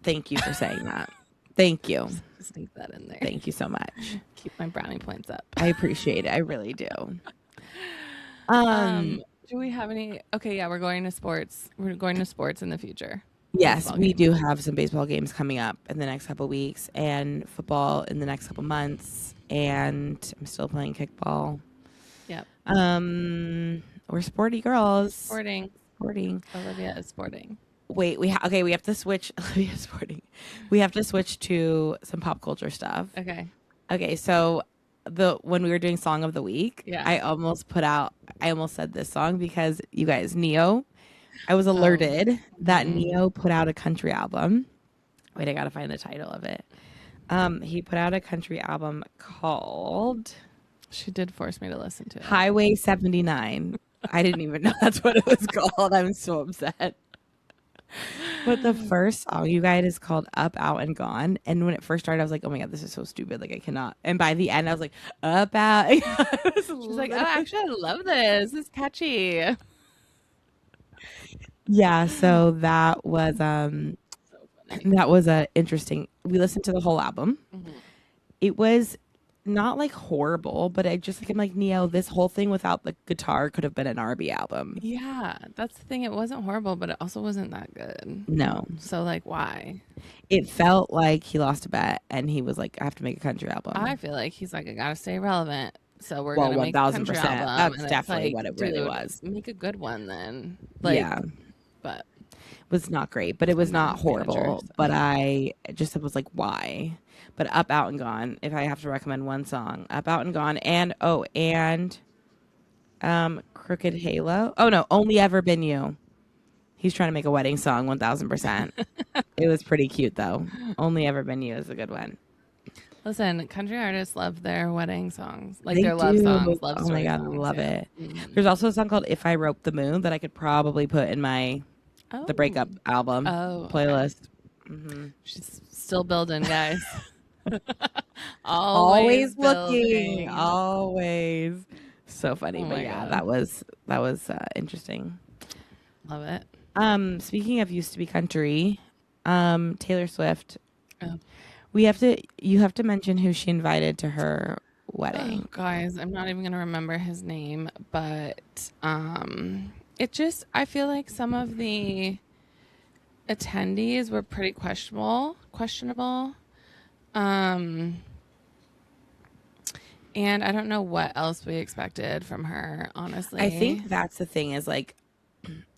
Thank you for saying that. Thank you. Just sneak that in there. Thank you so much. Keep my brownie points up. I appreciate it. I really do. Do we have any? Okay, yeah, we're going to sports. We're going to sports in the future. Yes, we do have some baseball games coming up in the next couple of weeks and football in the next couple months. And I'm still playing kickball. Yep. We're sporty girls. Sporting. Olivia is sporting. Wait, we have to switch. Olivia is sporting. We have to switch to some pop culture stuff. Okay. So when we were doing Song of the Week, I almost said this song because you guys, Neo. I was alerted that Neo put out a country album. Wait, I gotta find the title of it. He put out a country album called. She did force me to listen to it. Highway 79. I didn't even know that's what it was called. I'm so upset. But the first song, you guys, is called Up, Out, and Gone. And when it first started, I was like, oh my God, this is so stupid. Like, I cannot. And by the end, I was like, Up, Out. She's like, oh, actually, I love this. It's catchy. Yeah, so that was a interesting. We listened to the whole album. It was not like horrible, but I just like I'm like Neo, this whole thing without the guitar could have been an R&B album. Yeah, that's the thing. It wasn't horrible, but it also wasn't that good. No. So like, why? It felt like he lost a bet and he was like, I have to make a country album. I feel like he's like, I gotta stay relevant. So we're Well, gonna make a country 1000%. album. That's And definitely like, what it dude, really was. make a good one then. Like, Yeah. but Was not great, but it was not horrible. manager, so. But I just was like, why? But Up, Out, and Gone, if I have to recommend one song, Up, Out, and Gone, and Crooked Halo. Oh no, Only Ever Been You. He's trying to make a wedding song, 1000%. It was pretty cute though. Only Ever Been You is a good one. Listen, country artists love their wedding songs, like They their love do. songs. Love Oh my story God, songs, love yeah. it. There's also a song called If I Rope the Moon that I could probably put in my the breakup album playlist. Okay. She's still building, guys. Always building. looking. Always. So funny. Oh but my yeah, God. that was interesting. Love it. Speaking of used to be country, Taylor Swift. Oh. You have to mention who she invited to her wedding. Oh, guys, I'm not even gonna remember his name, but I feel like some of the attendees were pretty questionable. And I don't know what else we expected from her, honestly. I think that's the thing is like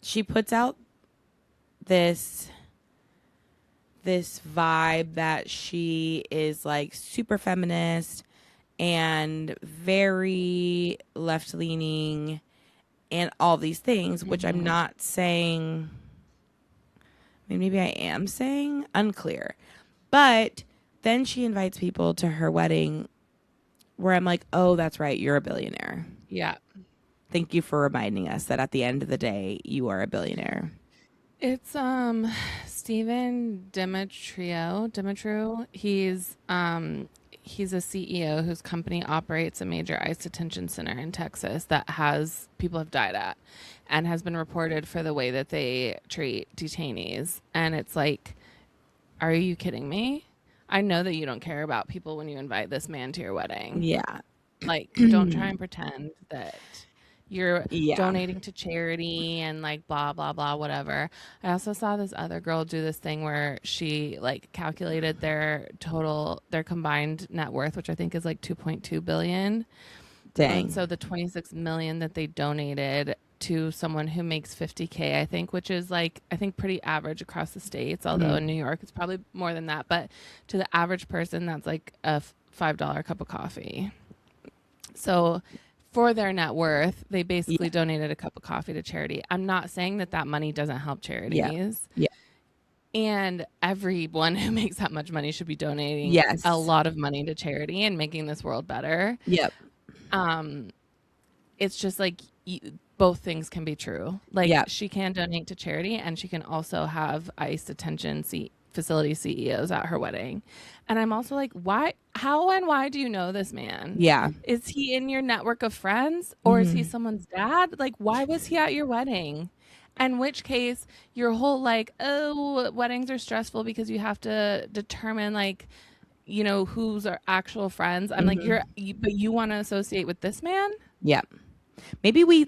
she puts out this vibe that she is like super feminist and very left leaning and all these things, which I'm not saying. I mean, maybe I am saying unclear, but then she invites people to her wedding where I'm like, oh, that's right. You're a billionaire. Yeah. Thank you for reminding us that at the end of the day, you are a billionaire. It's Stephen Demetriou. He's a CEO whose company operates a major ICE detention center in Texas that has people have died at and has been reported for the way that they treat detainees. And it's like, are you kidding me? I know that you don't care about people when you invite this man to your wedding. Yeah. Like, don't try and pretend that you're donating to charity and like blah, blah, blah, whatever. I also saw this other girl do this thing where she like calculated their combined net worth, which I think is like 2.2 billion. Dang. So the 26 million that they donated to someone who makes 50K, I think, which is like, I think pretty average across the states, although in New York it's probably more than that. But to the average person, that's like a $5 cup of coffee. So for their net worth, they basically donated a cup of coffee to charity. I'm not saying that money doesn't help charities. Yeah. And everyone who makes that much money should be donating a lot of money to charity and making this world better. Yep. It's just like both things can be true. Like she can donate to charity and she can also have ICE detention facility CEOs at her wedding. And I'm also like, how and why do you know this man? Yeah. Is he in your network of friends or is he someone's dad? Like, why was he at your wedding? In which case, your whole like, oh, weddings are stressful because you have to determine like, you know, who's our actual friends. I'm like, but you want to associate with this man? Yeah. Maybe we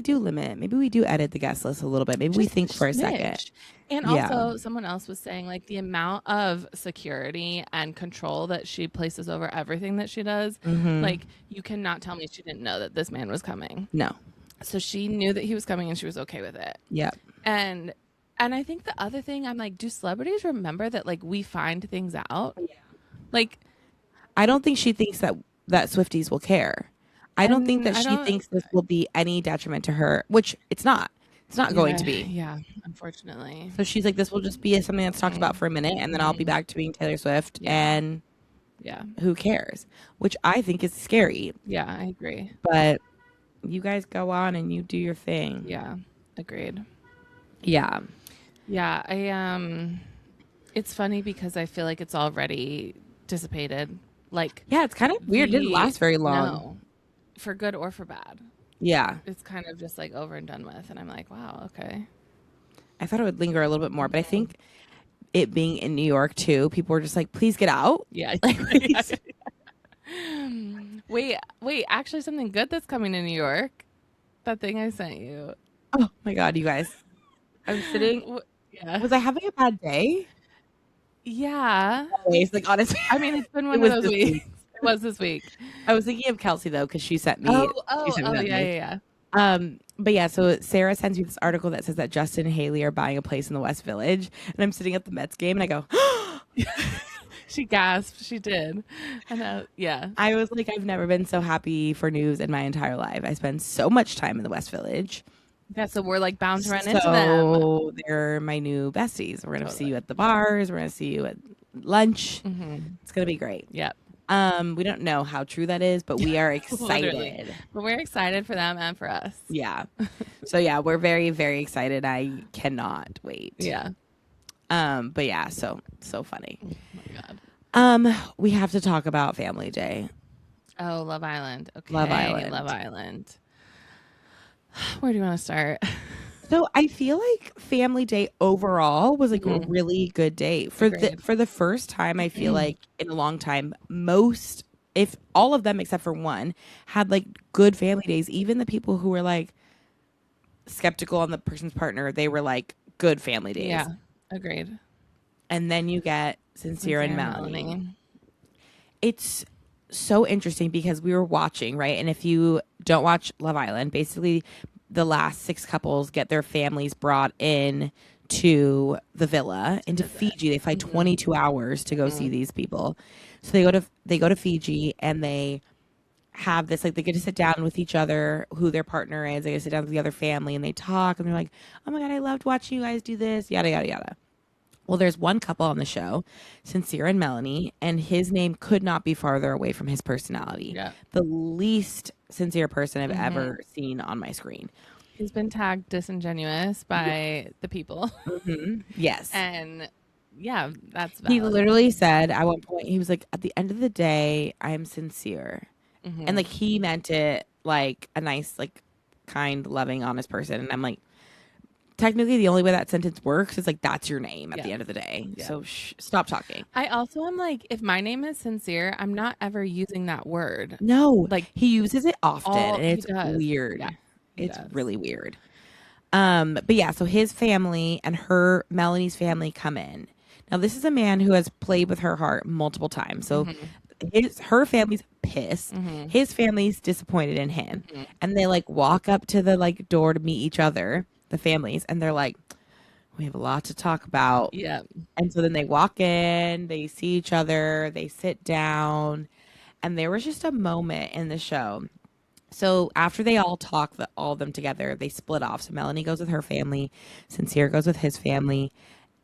do limit. Maybe we do edit the guest list a little bit. Maybe we think for a second. And also, someone else was saying like the amount of security and control that she places over everything that she does. Like, you cannot tell me she didn't know that this man was coming. No. So she knew that he was coming and she was okay with it. Yep. And I think the other thing, I'm like, do celebrities remember that like we find things out? Yeah. Like, I don't think she thinks that Swifties will care. I don't think that she thinks this will be any detriment to her, which it's not. It's not going to be. Yeah, unfortunately. So she's like, this will just be something that's talked about for a minute, and then I'll be back to being Taylor Swift, and who cares? Which I think is scary. Yeah, I agree. But you guys go on and you do your thing. Yeah, agreed. Yeah. Yeah, it's funny because I feel like it's already dissipated. Like, yeah, it's kind of weird. It didn't last very long. No. For good or for bad. Yeah. It's kind of just like over and done with. And I'm like, wow, okay. I thought it would linger a little bit more, but I think it being in New York too, people were just like, please get out. Yeah. Like, Wait, actually something good that's coming to New York. That thing I sent you. Oh my God, you guys. I was sitting, Yeah. was I having a bad day? Yeah. Always, like honestly, I mean, it's been it one of was those this weeks. week. It was this week. I was thinking of Kelsey though, because she sent me, Yeah, me. yeah, yeah. But yeah, so Sarah sends me this article that says that Justin and Haley are buying a place in the West Village, and I'm sitting at the Mets game, and I go, She gasped. She did. And yeah. I was like, I've never been so happy for news in my entire life. I spend so much time in the West Village. Yeah, so we're like bound to run into them. So they're my new besties. We're gonna see you at the bars. We're gonna see you at lunch. It's gonna be great. Yep. We don't know how true that is, but we are excited. But we're excited for them and for us. Yeah. So yeah, we're very, very excited. I cannot wait. Yeah. But yeah, so funny. Oh my God. We have to talk about Family Day. Oh, Love Island. Okay. Love Island. Love Island. Where do you want to start? So I feel like Family Day overall was like a really good day for the first time. I feel like in a long time, most, if all of them except for one, had like good family days. Even the people who were like skeptical on the person's partner, they were like good family days. Yeah, agreed. And then you get Sincere and Melanie. It's so interesting because we were watching, right? And if you don't watch Love Island, basically the last 6 couples get their families brought in to the villa into Fiji. They fly 22 hours to go see these people. So they go to Fiji and they have this, like, they get to sit down with each other, who their partner is. They get to sit down with the other family and they talk and they're like, oh my God, I loved watching you guys do this, yada, yada, yada. Well, there's one couple on the show, Sincere and Melanie, and his name could not be farther away from his personality. Yeah. The least sincere person I've ever seen on my screen. He's been tagged disingenuous by the people. Yes. And yeah, that's valid. He literally said at one point, he was like, at the end of the day, I'm sincere. And like he meant it like a nice, like kind, loving, honest person. And I'm like, technically the only way that sentence works is like that's your name at the end of the day. So stop talking. I also am like, if my name is Sincere, I'm not ever using that word. No, like he uses it often and it's weird. Yeah, it's really weird. But yeah, so his family and Melanie's family come in. Now this is a man who has played with her heart multiple times. So her family's pissed. His family's disappointed in him. And they like walk up to the like door to meet each other, the families, and they're like, we have a lot to talk about. Yeah. And so then they walk in, they see each other, they sit down, and there was just a moment in the show. So after they all talk, all of them together, they split off. So Melanie goes with her family, Sincere goes with his family,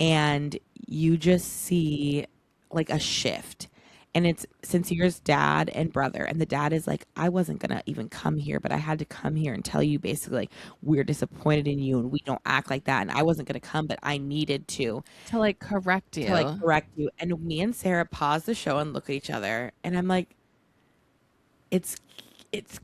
and you just see like a shift. And it's Sincere's dad and brother. And the dad is like, I wasn't going to even come here, but I had to come here and tell you basically like, we're disappointed in you and we don't act like that. And I wasn't going to come, but I needed to like correct you. And me and Sarah pause the show and look at each other. And I'm like, it's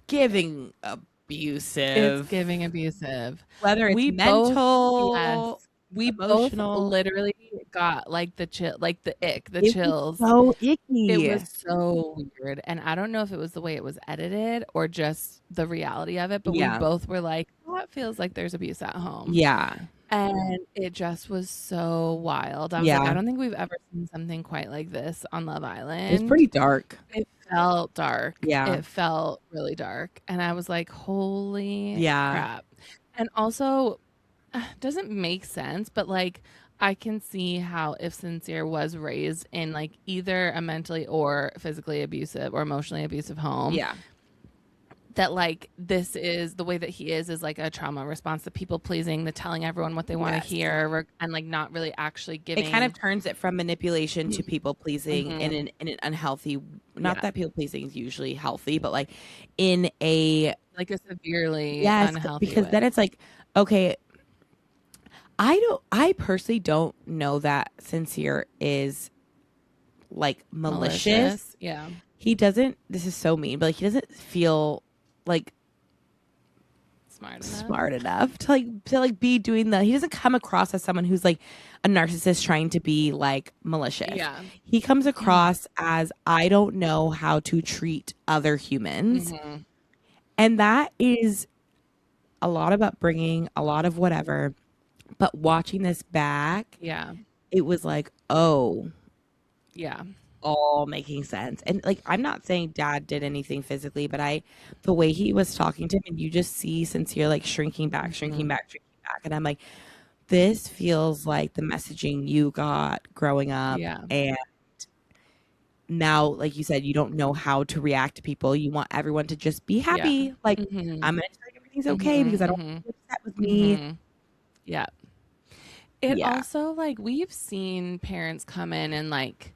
giving abusive. It's giving abusive. Whether it's mental, we emotional. Both literally got like the chill, like the ick, the chills. So icky. It was so weird. And I don't know if it was the way it was edited or just the reality of it, but we both were like, oh, it feels like there's abuse at home. Yeah. And it just was so wild. I was like, I don't think we've ever seen something quite like this on Love Island. It's pretty dark. It felt dark. Yeah. It felt really dark. And I was like, holy crap. And also, doesn't make sense, but like I can see how if Sincere was raised in like either a mentally or physically abusive or emotionally abusive home, that like this is the way that he is like a trauma response, the people pleasing, the telling everyone what they want to hear, and like not really actually giving. It kind of turns it from manipulation to people pleasing in an unhealthy. Not that people pleasing is usually healthy, but like in a like a severely unhealthy because way. Then it's like, okay, I personally don't know that Sincere is like malicious. Yeah. He doesn't, this is so mean, but like he doesn't feel like smart enough to be doing he doesn't come across as someone who's like a narcissist trying to be like malicious. Yeah. He comes across as, I don't know how to treat other humans. And that is a lot of upbringing, a lot of whatever. But watching this back, it was like, oh, all making sense. And like, I'm not saying dad did anything physically, but the way he was talking to him, and you just see Sincere like shrinking back. And I'm like, this feels like the messaging you got growing up. And now, like you said, you don't know how to react to people. You want everyone to just be happy. Like, I'm going to tell you everything's okay because I don't want you upset with me. Yeah. It also, like, we've seen parents come in and, like,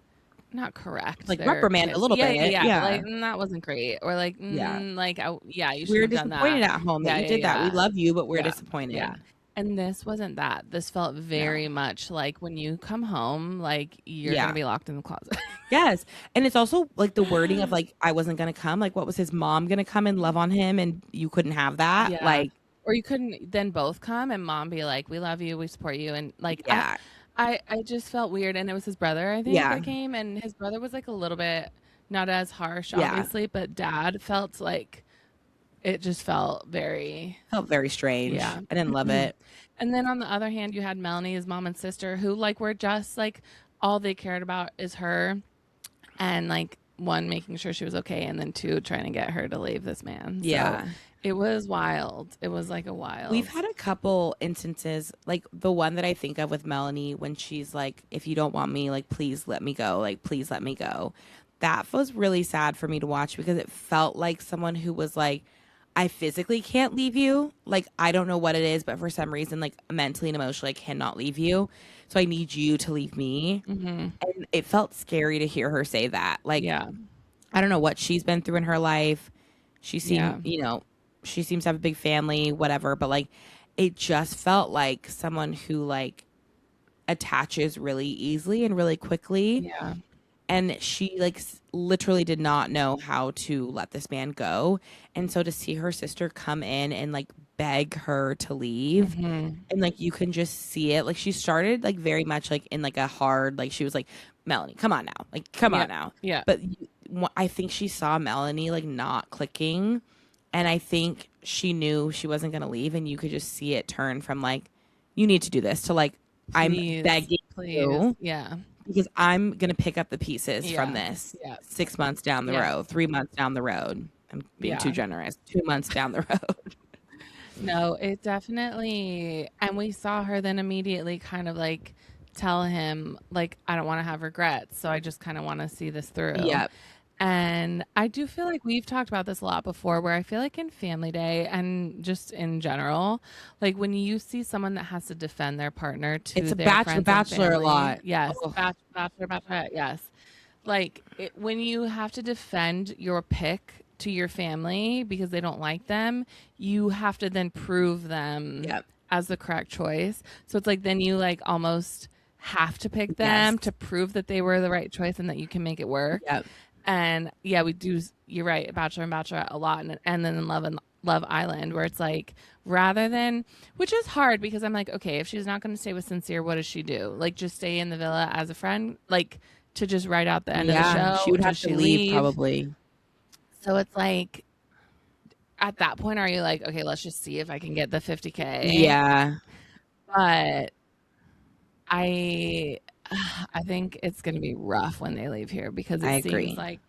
not correct. Like, reprimand a little bit. Yeah. Like, that wasn't great. Or, like, you should have done that. We're disappointed at home that you did that. We love you, but we're disappointed. Yeah. And this wasn't that. This felt very much like when you come home, like, you're going to be locked in the closet. Yes. And it's also, like, the wording of, like, I wasn't going to come. Like, what was his mom going to come and love on him and you couldn't have that? Yeah. Like, or you couldn't then both come and mom be like, we love you, we support you. And, like, I just felt weird. And it was his brother, I think, that came. And his brother was, like, a little bit not as harsh, obviously. But dad felt like it just felt very strange. Yeah. I didn't love it. And then on the other hand, you had Melanie, his mom and sister, who like were just like all they cared about is her, and like one, making sure she was okay, and then two, trying to get her to leave this man. So it was wild. It was like a wild. We've had a couple instances, like the one that I think of with Melanie when she's like, if you don't want me, like, please let me go. Like, please let me go. That was really sad for me to watch because it felt like someone who was like, I physically can't leave you. Like, I don't know what it is, but for some reason, like, mentally and emotionally, I cannot leave you. So I need you to leave me. And it felt scary to hear her say that. Like, I don't know what she's been through in her life. She seemed, she seems to have a big family, whatever. But, like, it just felt like someone who, like, attaches really easily and really quickly. Yeah. And she, like, literally did not know how to let this man go. And so to see her sister come in and, like, beg her to leave. And, like, you can just see it. Like, she started, like, very much, like, in, like, a hard, like, she was like, Melanie, come on now. Like, come on now. Yeah. But I think she saw Melanie, like, not clicking. And I think she knew she wasn't going to leave. And you could just see it turn from, like, you need to do this to, like, I'm begging you. Yeah. Because I'm going to pick up the pieces from this 6 months down the road, 3 months down the road. I'm being too generous. 2 months down the road. No, it definitely. And we saw her then immediately kind of like tell him, like, I don't want to have regrets. So I just kind of want to see this through. Yep. And I do feel like we've talked about this a lot before, where I feel like in Family Day and just in general, like when you see someone that has to defend their partner to it's a their friends bachelor and a lot. Yes. Bachelor, yes. Like when you have to defend your pick to your family because they don't like them, you have to then prove them as the correct choice. So it's like then you like almost have to pick them to prove that they were the right choice and that you can make it work. Yep. And yeah, we do. You're right, Bachelor and Bachelorette a lot, and then in Love Island, where it's like rather than, which is hard because I'm like, okay, if she's not going to stay with Sincere, what does she do? Like just stay in the villa as a friend, like to just write out the end of the show. She would have to leave probably. So it's like, at that point, are you like, okay, let's just see if I can get the $50K? Yeah, but I think it's going to be rough when they leave here because it seems like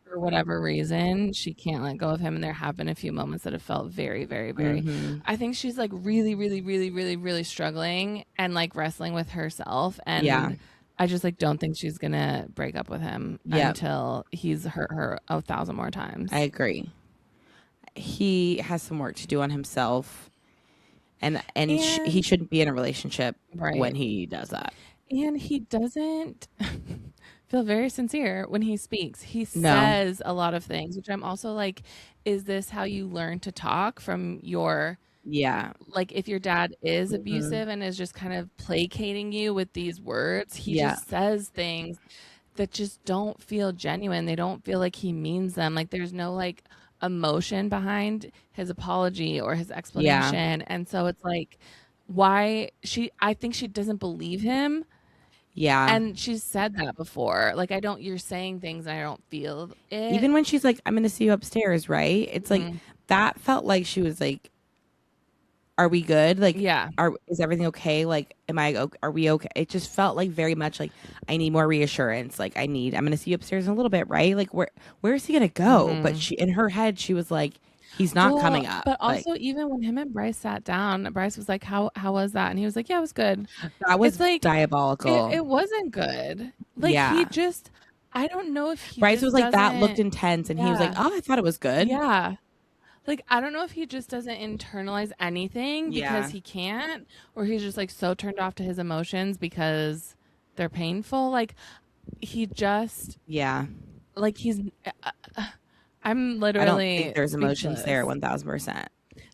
for whatever reason she can't let go of him, and there have been a few moments that have felt very, very, very. I think she's like really, really, really, really, really struggling and like wrestling with herself, and I just like don't think she's gonna break up with him until he's hurt her 1,000 more times. I agree. He has some work to do on himself, and he shouldn't be in a relationship when he does that. And he doesn't feel very sincere when he speaks. He says a lot of things, which I'm also like, is this how you learn to talk from your, like if your dad is abusive and is just kind of placating you with these words, he just says things that just don't feel genuine. They don't feel like he means them. Like there's no like, emotion behind his apology or his explanation. And so it's like, why I think she doesn't believe him. Yeah. And she's said that before. Like, you're saying things and I don't feel it. Even when she's like, I'm going to see you upstairs, right? It's like, that felt like she was like, are we good? Like, is everything okay? Like, are we okay? It just felt like very much like, I need more reassurance. Like, I'm going to see you upstairs in a little bit, right? Like, where is he going to go? But in her head, she was like, he's not coming up. But also, even when him and Bryce sat down, Bryce was like, how was that? And he was like, yeah, it was good. That was like diabolical. It wasn't good. Like, he just, I don't know if he Bryce was like, that looked intense. And he was like, oh, I thought it was good. Yeah. Like, I don't know if he just doesn't internalize anything because he can't, or he's just like so turned off to his emotions because they're painful. Like, he just, like, he's, I'm literally, I don't think there's emotions there 1000%.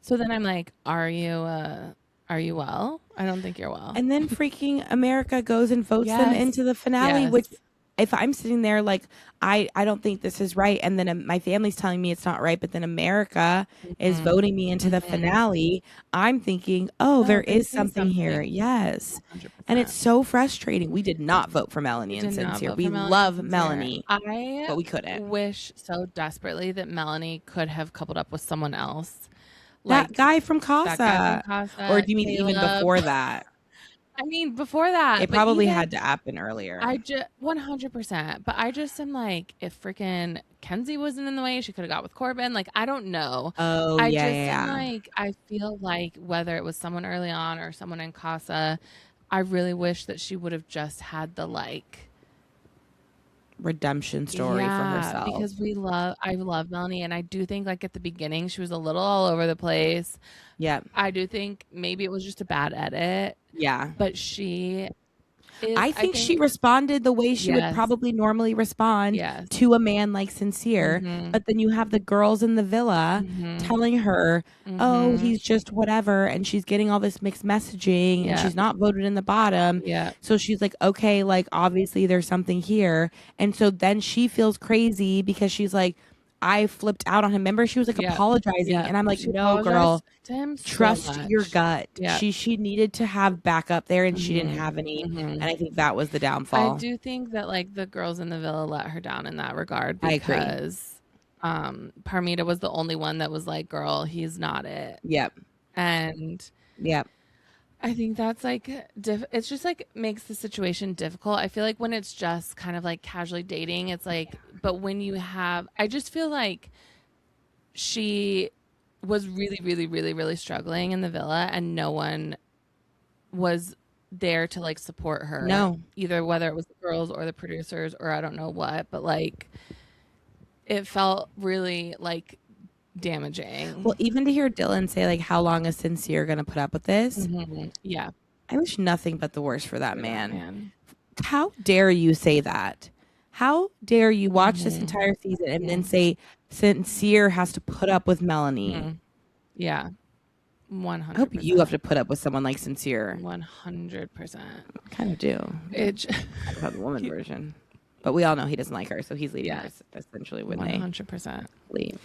So then I'm like, are you well? I don't think you're well. And then freaking America goes and votes them into the finale, which if I'm sitting there like, I don't think this is right. And then my family's telling me it's not right. But then America is voting me into the finale. I'm thinking, there is something here. Yes. 100%. And it's so frustrating. We did not vote for Melanie and Sincere. We love Melanie, but we couldn't. Wish so desperately that Melanie could have coupled up with someone else. That guy from Casa. Or do you mean even before that? I mean, before that, it probably had to happen earlier. I just 100%. But I just am like, if freaking Kenzie wasn't in the way, she could have got with Corbin. Like, I don't know. Oh, I am like, I feel like whether it was someone early on or someone in Casa, I really wish that she would have just had the like redemption story for herself. Because I love Melanie, and I do think like at the beginning she was a little all over the place. Yeah. I do think maybe it was just a bad edit. Yeah. But she I think she responded the way she would probably normally respond to a man like Sincere. But then you have the girls in the villa telling her, oh, he's just whatever. And she's getting all this mixed messaging and she's not voted in the bottom. Yeah. So she's like, okay, like obviously there's something here. And so then she feels crazy because she's like, I flipped out on him. Remember, she was like apologizing, and I'm like, no, girl, trust your gut. Yeah. She needed to have backup there, and she didn't have any. And I think that was the downfall. I do think that like the girls in the villa let her down in that regard because Parmita was the only one that was like, girl, he's not it. Yep. And I think that's like it's just like makes the situation difficult. I feel like when it's just kind of like casually dating, it's like, but when you have, I just feel like she was really, really, really, really struggling in the villa, and no one was there to like support her. No, either whether it was the girls or the producers or I don't know what, but like it felt really like damaging. Well, even to hear Dylan say like, how long is Sincere gonna put up with this? Yeah, I wish nothing but the worst for that man. How dare you say that? How dare you watch this entire season and then say Sincere has to put up with Melanie? Yeah, 100%. I hope you have to put up with someone like Sincere. 100%. Kind of do. It's about the woman version, but we all know he doesn't like her, so he's leaving her essentially when 100% leave.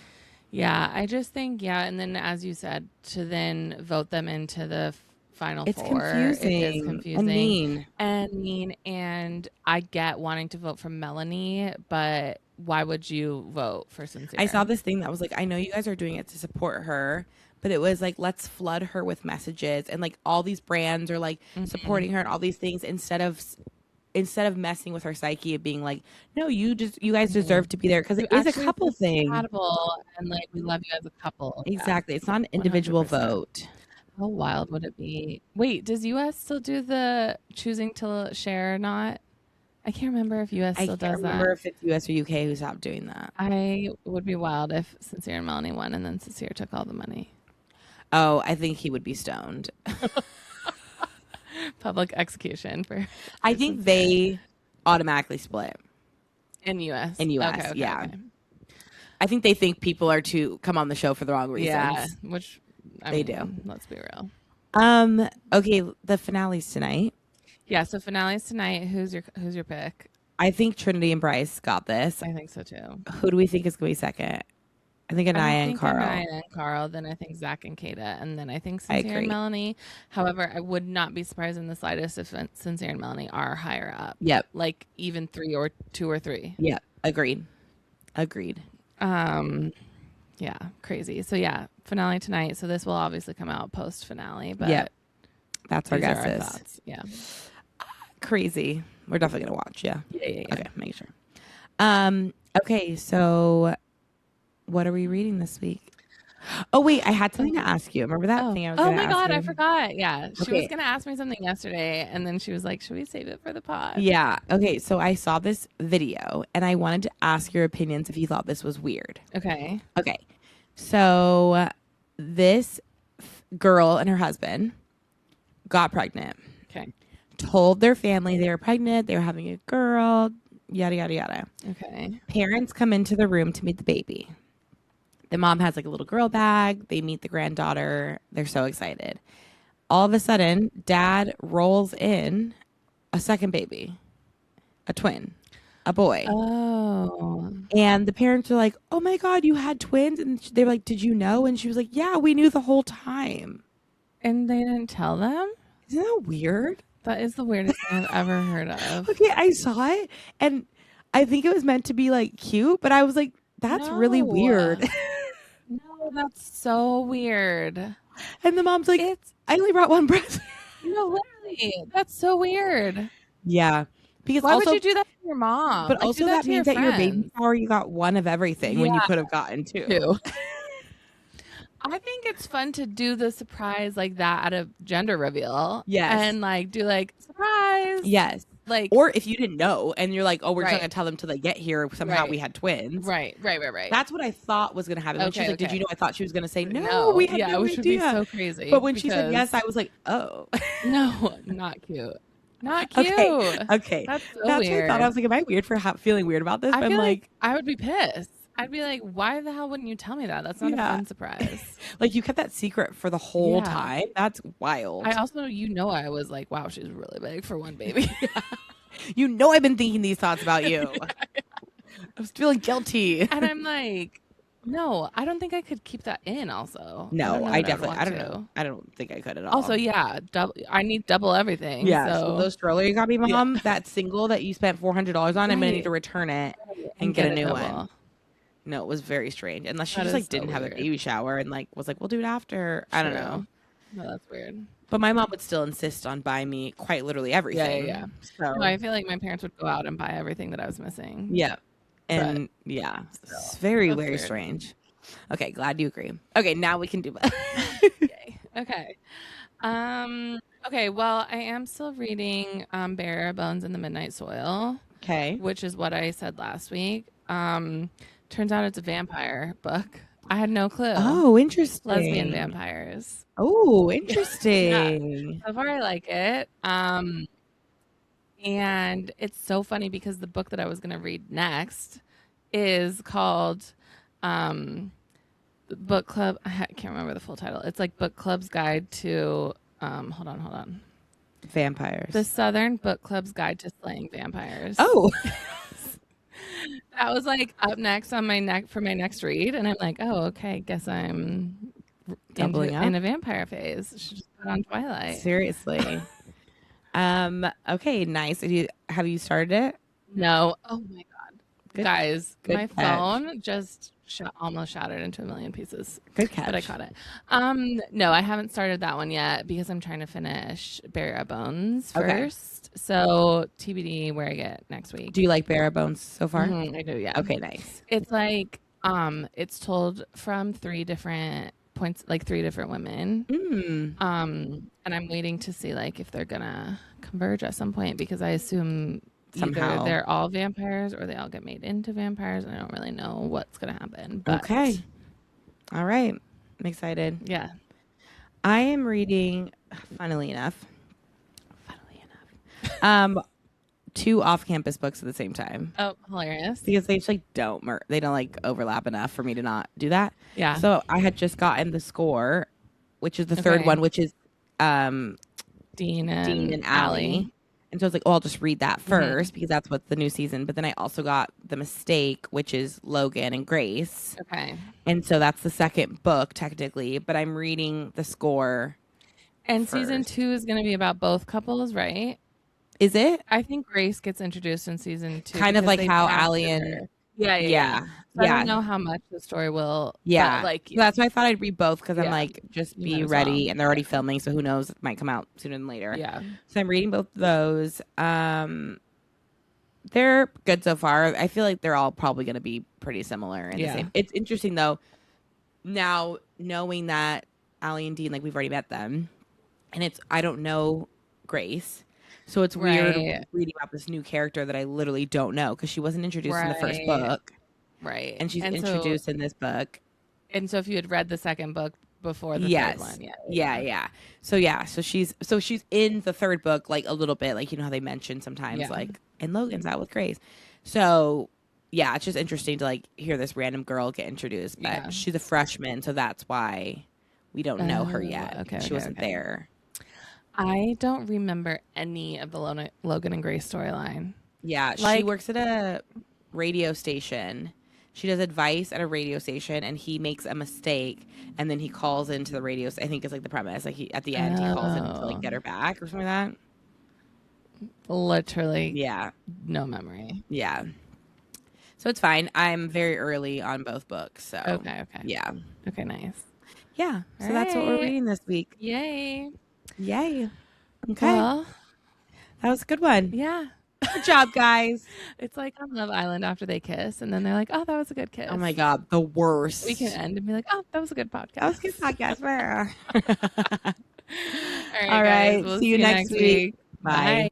Yeah, I just think and then as you said, to then vote them into the final four. Confusing. It is confusing and mean. And I get wanting to vote for Melanie, but why would you vote for Sincere? I saw this thing that was like, I know you guys are doing it to support her, but it was like, let's flood her with messages, and like all these brands are like supporting her and all these things instead of messing with her psyche of being like, no, you guys deserve to be there, because it is a couple thing. Compatible, and like we love you as a couple. Exactly. It's not an individual 100%. Vote. How wild would it be? Wait, does US still do the choosing to share or not? I can't remember if US still does that. I can't remember if it's US or UK who stopped doing that. I would be wild if Sincere and Melanie won and then Sincere took all the money. Oh, I think he would be stoned. Public execution for I think they automatically split. In US. In US, okay, yeah. Okay. I think they think people are to come on the show for the wrong reasons. Yeah, which they do. Let's be real. Okay, the finale's tonight. Yeah, so finale's tonight. Who's your pick? I think Trinity and Bryce got this. I think so too. Who do we think is going to be second? I think Anaya and Carl. Anaya and Carl. Then I think Zach and Kata, and then I think Sincere and Melanie. However, I would not be surprised in the slightest if Sincere and Melanie are higher up. Yep. Like even 3 or 2 or 3. Yep. Agreed. Yeah, crazy. So yeah, finale tonight. So this will obviously come out post finale, but yep. That's our guesses. Thoughts. Yeah. Crazy. We're definitely gonna watch. Yeah. Yeah. Okay, make sure. Okay, so what are we reading this week? Oh wait, I had something to ask you. Remember that thing I was gonna ask you? Oh my god, I forgot. Yeah. She was gonna ask me something yesterday and then she was like, should we save it for the pod? Yeah. Okay, so I saw this video and I wanted to ask your opinions if you thought this was weird. Okay. So this girl and her husband got pregnant. Okay. Told their family they were pregnant, they were having a girl, yada yada yada. Okay. Parents come into the room to meet the baby. The mom has like a little girl bag. They meet the granddaughter. They're so excited. All of a sudden, dad rolls in a second baby, a twin, a boy. Oh. And the parents are like, oh my God, you had twins? And they were like, did you know? And she was like, yeah, we knew the whole time. And they didn't tell them? Isn't that weird? That is the weirdest thing I've ever heard of. Okay, I saw it and I think it was meant to be like cute, but I was like, that's really weird. No, that's so weird. And the mom's like, I only brought one present. No, literally. That's so weird. Yeah. Because why would you do that to your mom? But also that means that your baby shower, you got one of everything when you could have gotten two. I think it's fun to do the surprise like that at a gender reveal. Yes. And like do like surprise. Yes. Like, or if you didn't know and you're like, oh, we're just going to tell them till they get here. Somehow we had twins. Right. That's what I thought was going to happen. When she's like, did you know? I thought she was going to say, no, we had no idea. Which would be so crazy. But when she said yes, I was like, oh. No, not cute. Not cute. Okay. That's so weird. What I thought. I was like, am I weird for feeling weird about this? I'm like, I would be pissed. I'd be like, why the hell wouldn't you tell me that? That's not a fun surprise. Like you kept that secret for the whole time. That's wild. I also, I was like, wow, she's really big for one baby. You know, I've been thinking these thoughts about you. I was feeling guilty. And I'm like, no, I don't think I could keep that in also. No, I don't know. I don't think I could at all. Also, I need double everything. Yeah. So those stroller you got me, Mom, that single that you spent $400 on, I'm going to need to return it and get a new one. No, it was very strange. Unless she just like didn't have a baby shower and like was like, we'll do it after. I don't know. No, that's weird. But my mom would still insist on buying me quite literally everything. Yeah. So no, I feel like my parents would go out and buy everything that I was missing. Yeah. And it's very strange. Okay, glad you agree. Okay, now we can do that. Okay. Okay, well, I am still reading Bare Bones in the Midnight Soil. Okay. Which is what I said last week. Turns out it's a vampire book. I had no clue. Oh, interesting. Lesbian vampires. Oh, interesting. Yeah. So far, I like it. And it's so funny because the book that I was going to read next is called Book Club. I can't remember the full title. It's like Book Club's Guide to hold on. Vampires. The Southern Book Club's Guide to Slaying Vampires. Oh. That was like up next on my next read, and I'm like, oh, okay, guess I'm in a vampire phase. Should just put on Twilight. Seriously. Okay, nice. Have you started it? No. Oh my god, guys, my phone just almost shattered into a million pieces. Good catch. But I caught it. No, I haven't started that one yet because I'm trying to finish Bare Bones first. So TBD where I get next week. Do you like Bare Bones so far? Mm-hmm, I do, yeah. Okay, nice. It's like it's told from 3 different points, like 3 different women. And I'm waiting to see like if they're gonna converge at some point because I assume either they're all vampires or they all get made into vampires, and I don't really know what's gonna happen. But okay. All right. I'm excited. Yeah. I am reading, funnily enough, 2 off-campus books at the same time. Oh, hilarious! Because they just like don't like overlap enough for me to not do that. Yeah. So I had just gotten The Score, which is the third one, which is Dean and Allie. And so I was like, oh, I'll just read that first because that's what's the new season. But then I also got The Mistake, which is Logan and Grace. Okay. And so that's the second book technically, but I'm reading the score. And first. season 2 is going to be about both couples, right? Is it? I think Grace gets introduced in season 2. Kind of like how Allie and yeah. So I don't know how much the story will. Yeah, but like so that's why I thought I'd read both because I'm like, just You be might as ready, well. and they're already filming, so who knows? It might come out sooner than later. Yeah. So I'm reading both of those. They're good so far. I feel like they're all probably going to be pretty similar and the same. It's interesting though, now knowing that Allie and Dean, like we've already met them, and I don't know Grace. So it's weird reading about this new character that I literally don't know because she wasn't introduced in the first book. Right. And she's introduced in this book. And so if you had read the second book before the third one. Yeah. So she's in the third book like a little bit, like you know how they mention sometimes like, and Logan's out with Grace. So yeah, it's just interesting to like hear this random girl get introduced, but she's a freshman, so that's why we don't know her yet. Okay. She wasn't there. I don't remember any of the Logan and Grace storyline. Yeah, she works at a radio station. She does advice at a radio station, and he makes a mistake, and then he calls into the radio. I think it's like the premise. Like at the end, he calls in to like get her back or something like that. Literally, no memory. Yeah, so it's fine. I'm very early on both books. So okay, yeah, okay, nice. Yeah, so that's what we're reading this week. Yay! Okay, well, that was a good one. Yeah. Good job, guys. It's like on Love Island after they kiss, and then they're like, "Oh, that was a good kiss." Oh my god, the worst. We can end and be like, "Oh, that was a good podcast." That was a good podcast. All right, guys, we'll see you next week. Bye.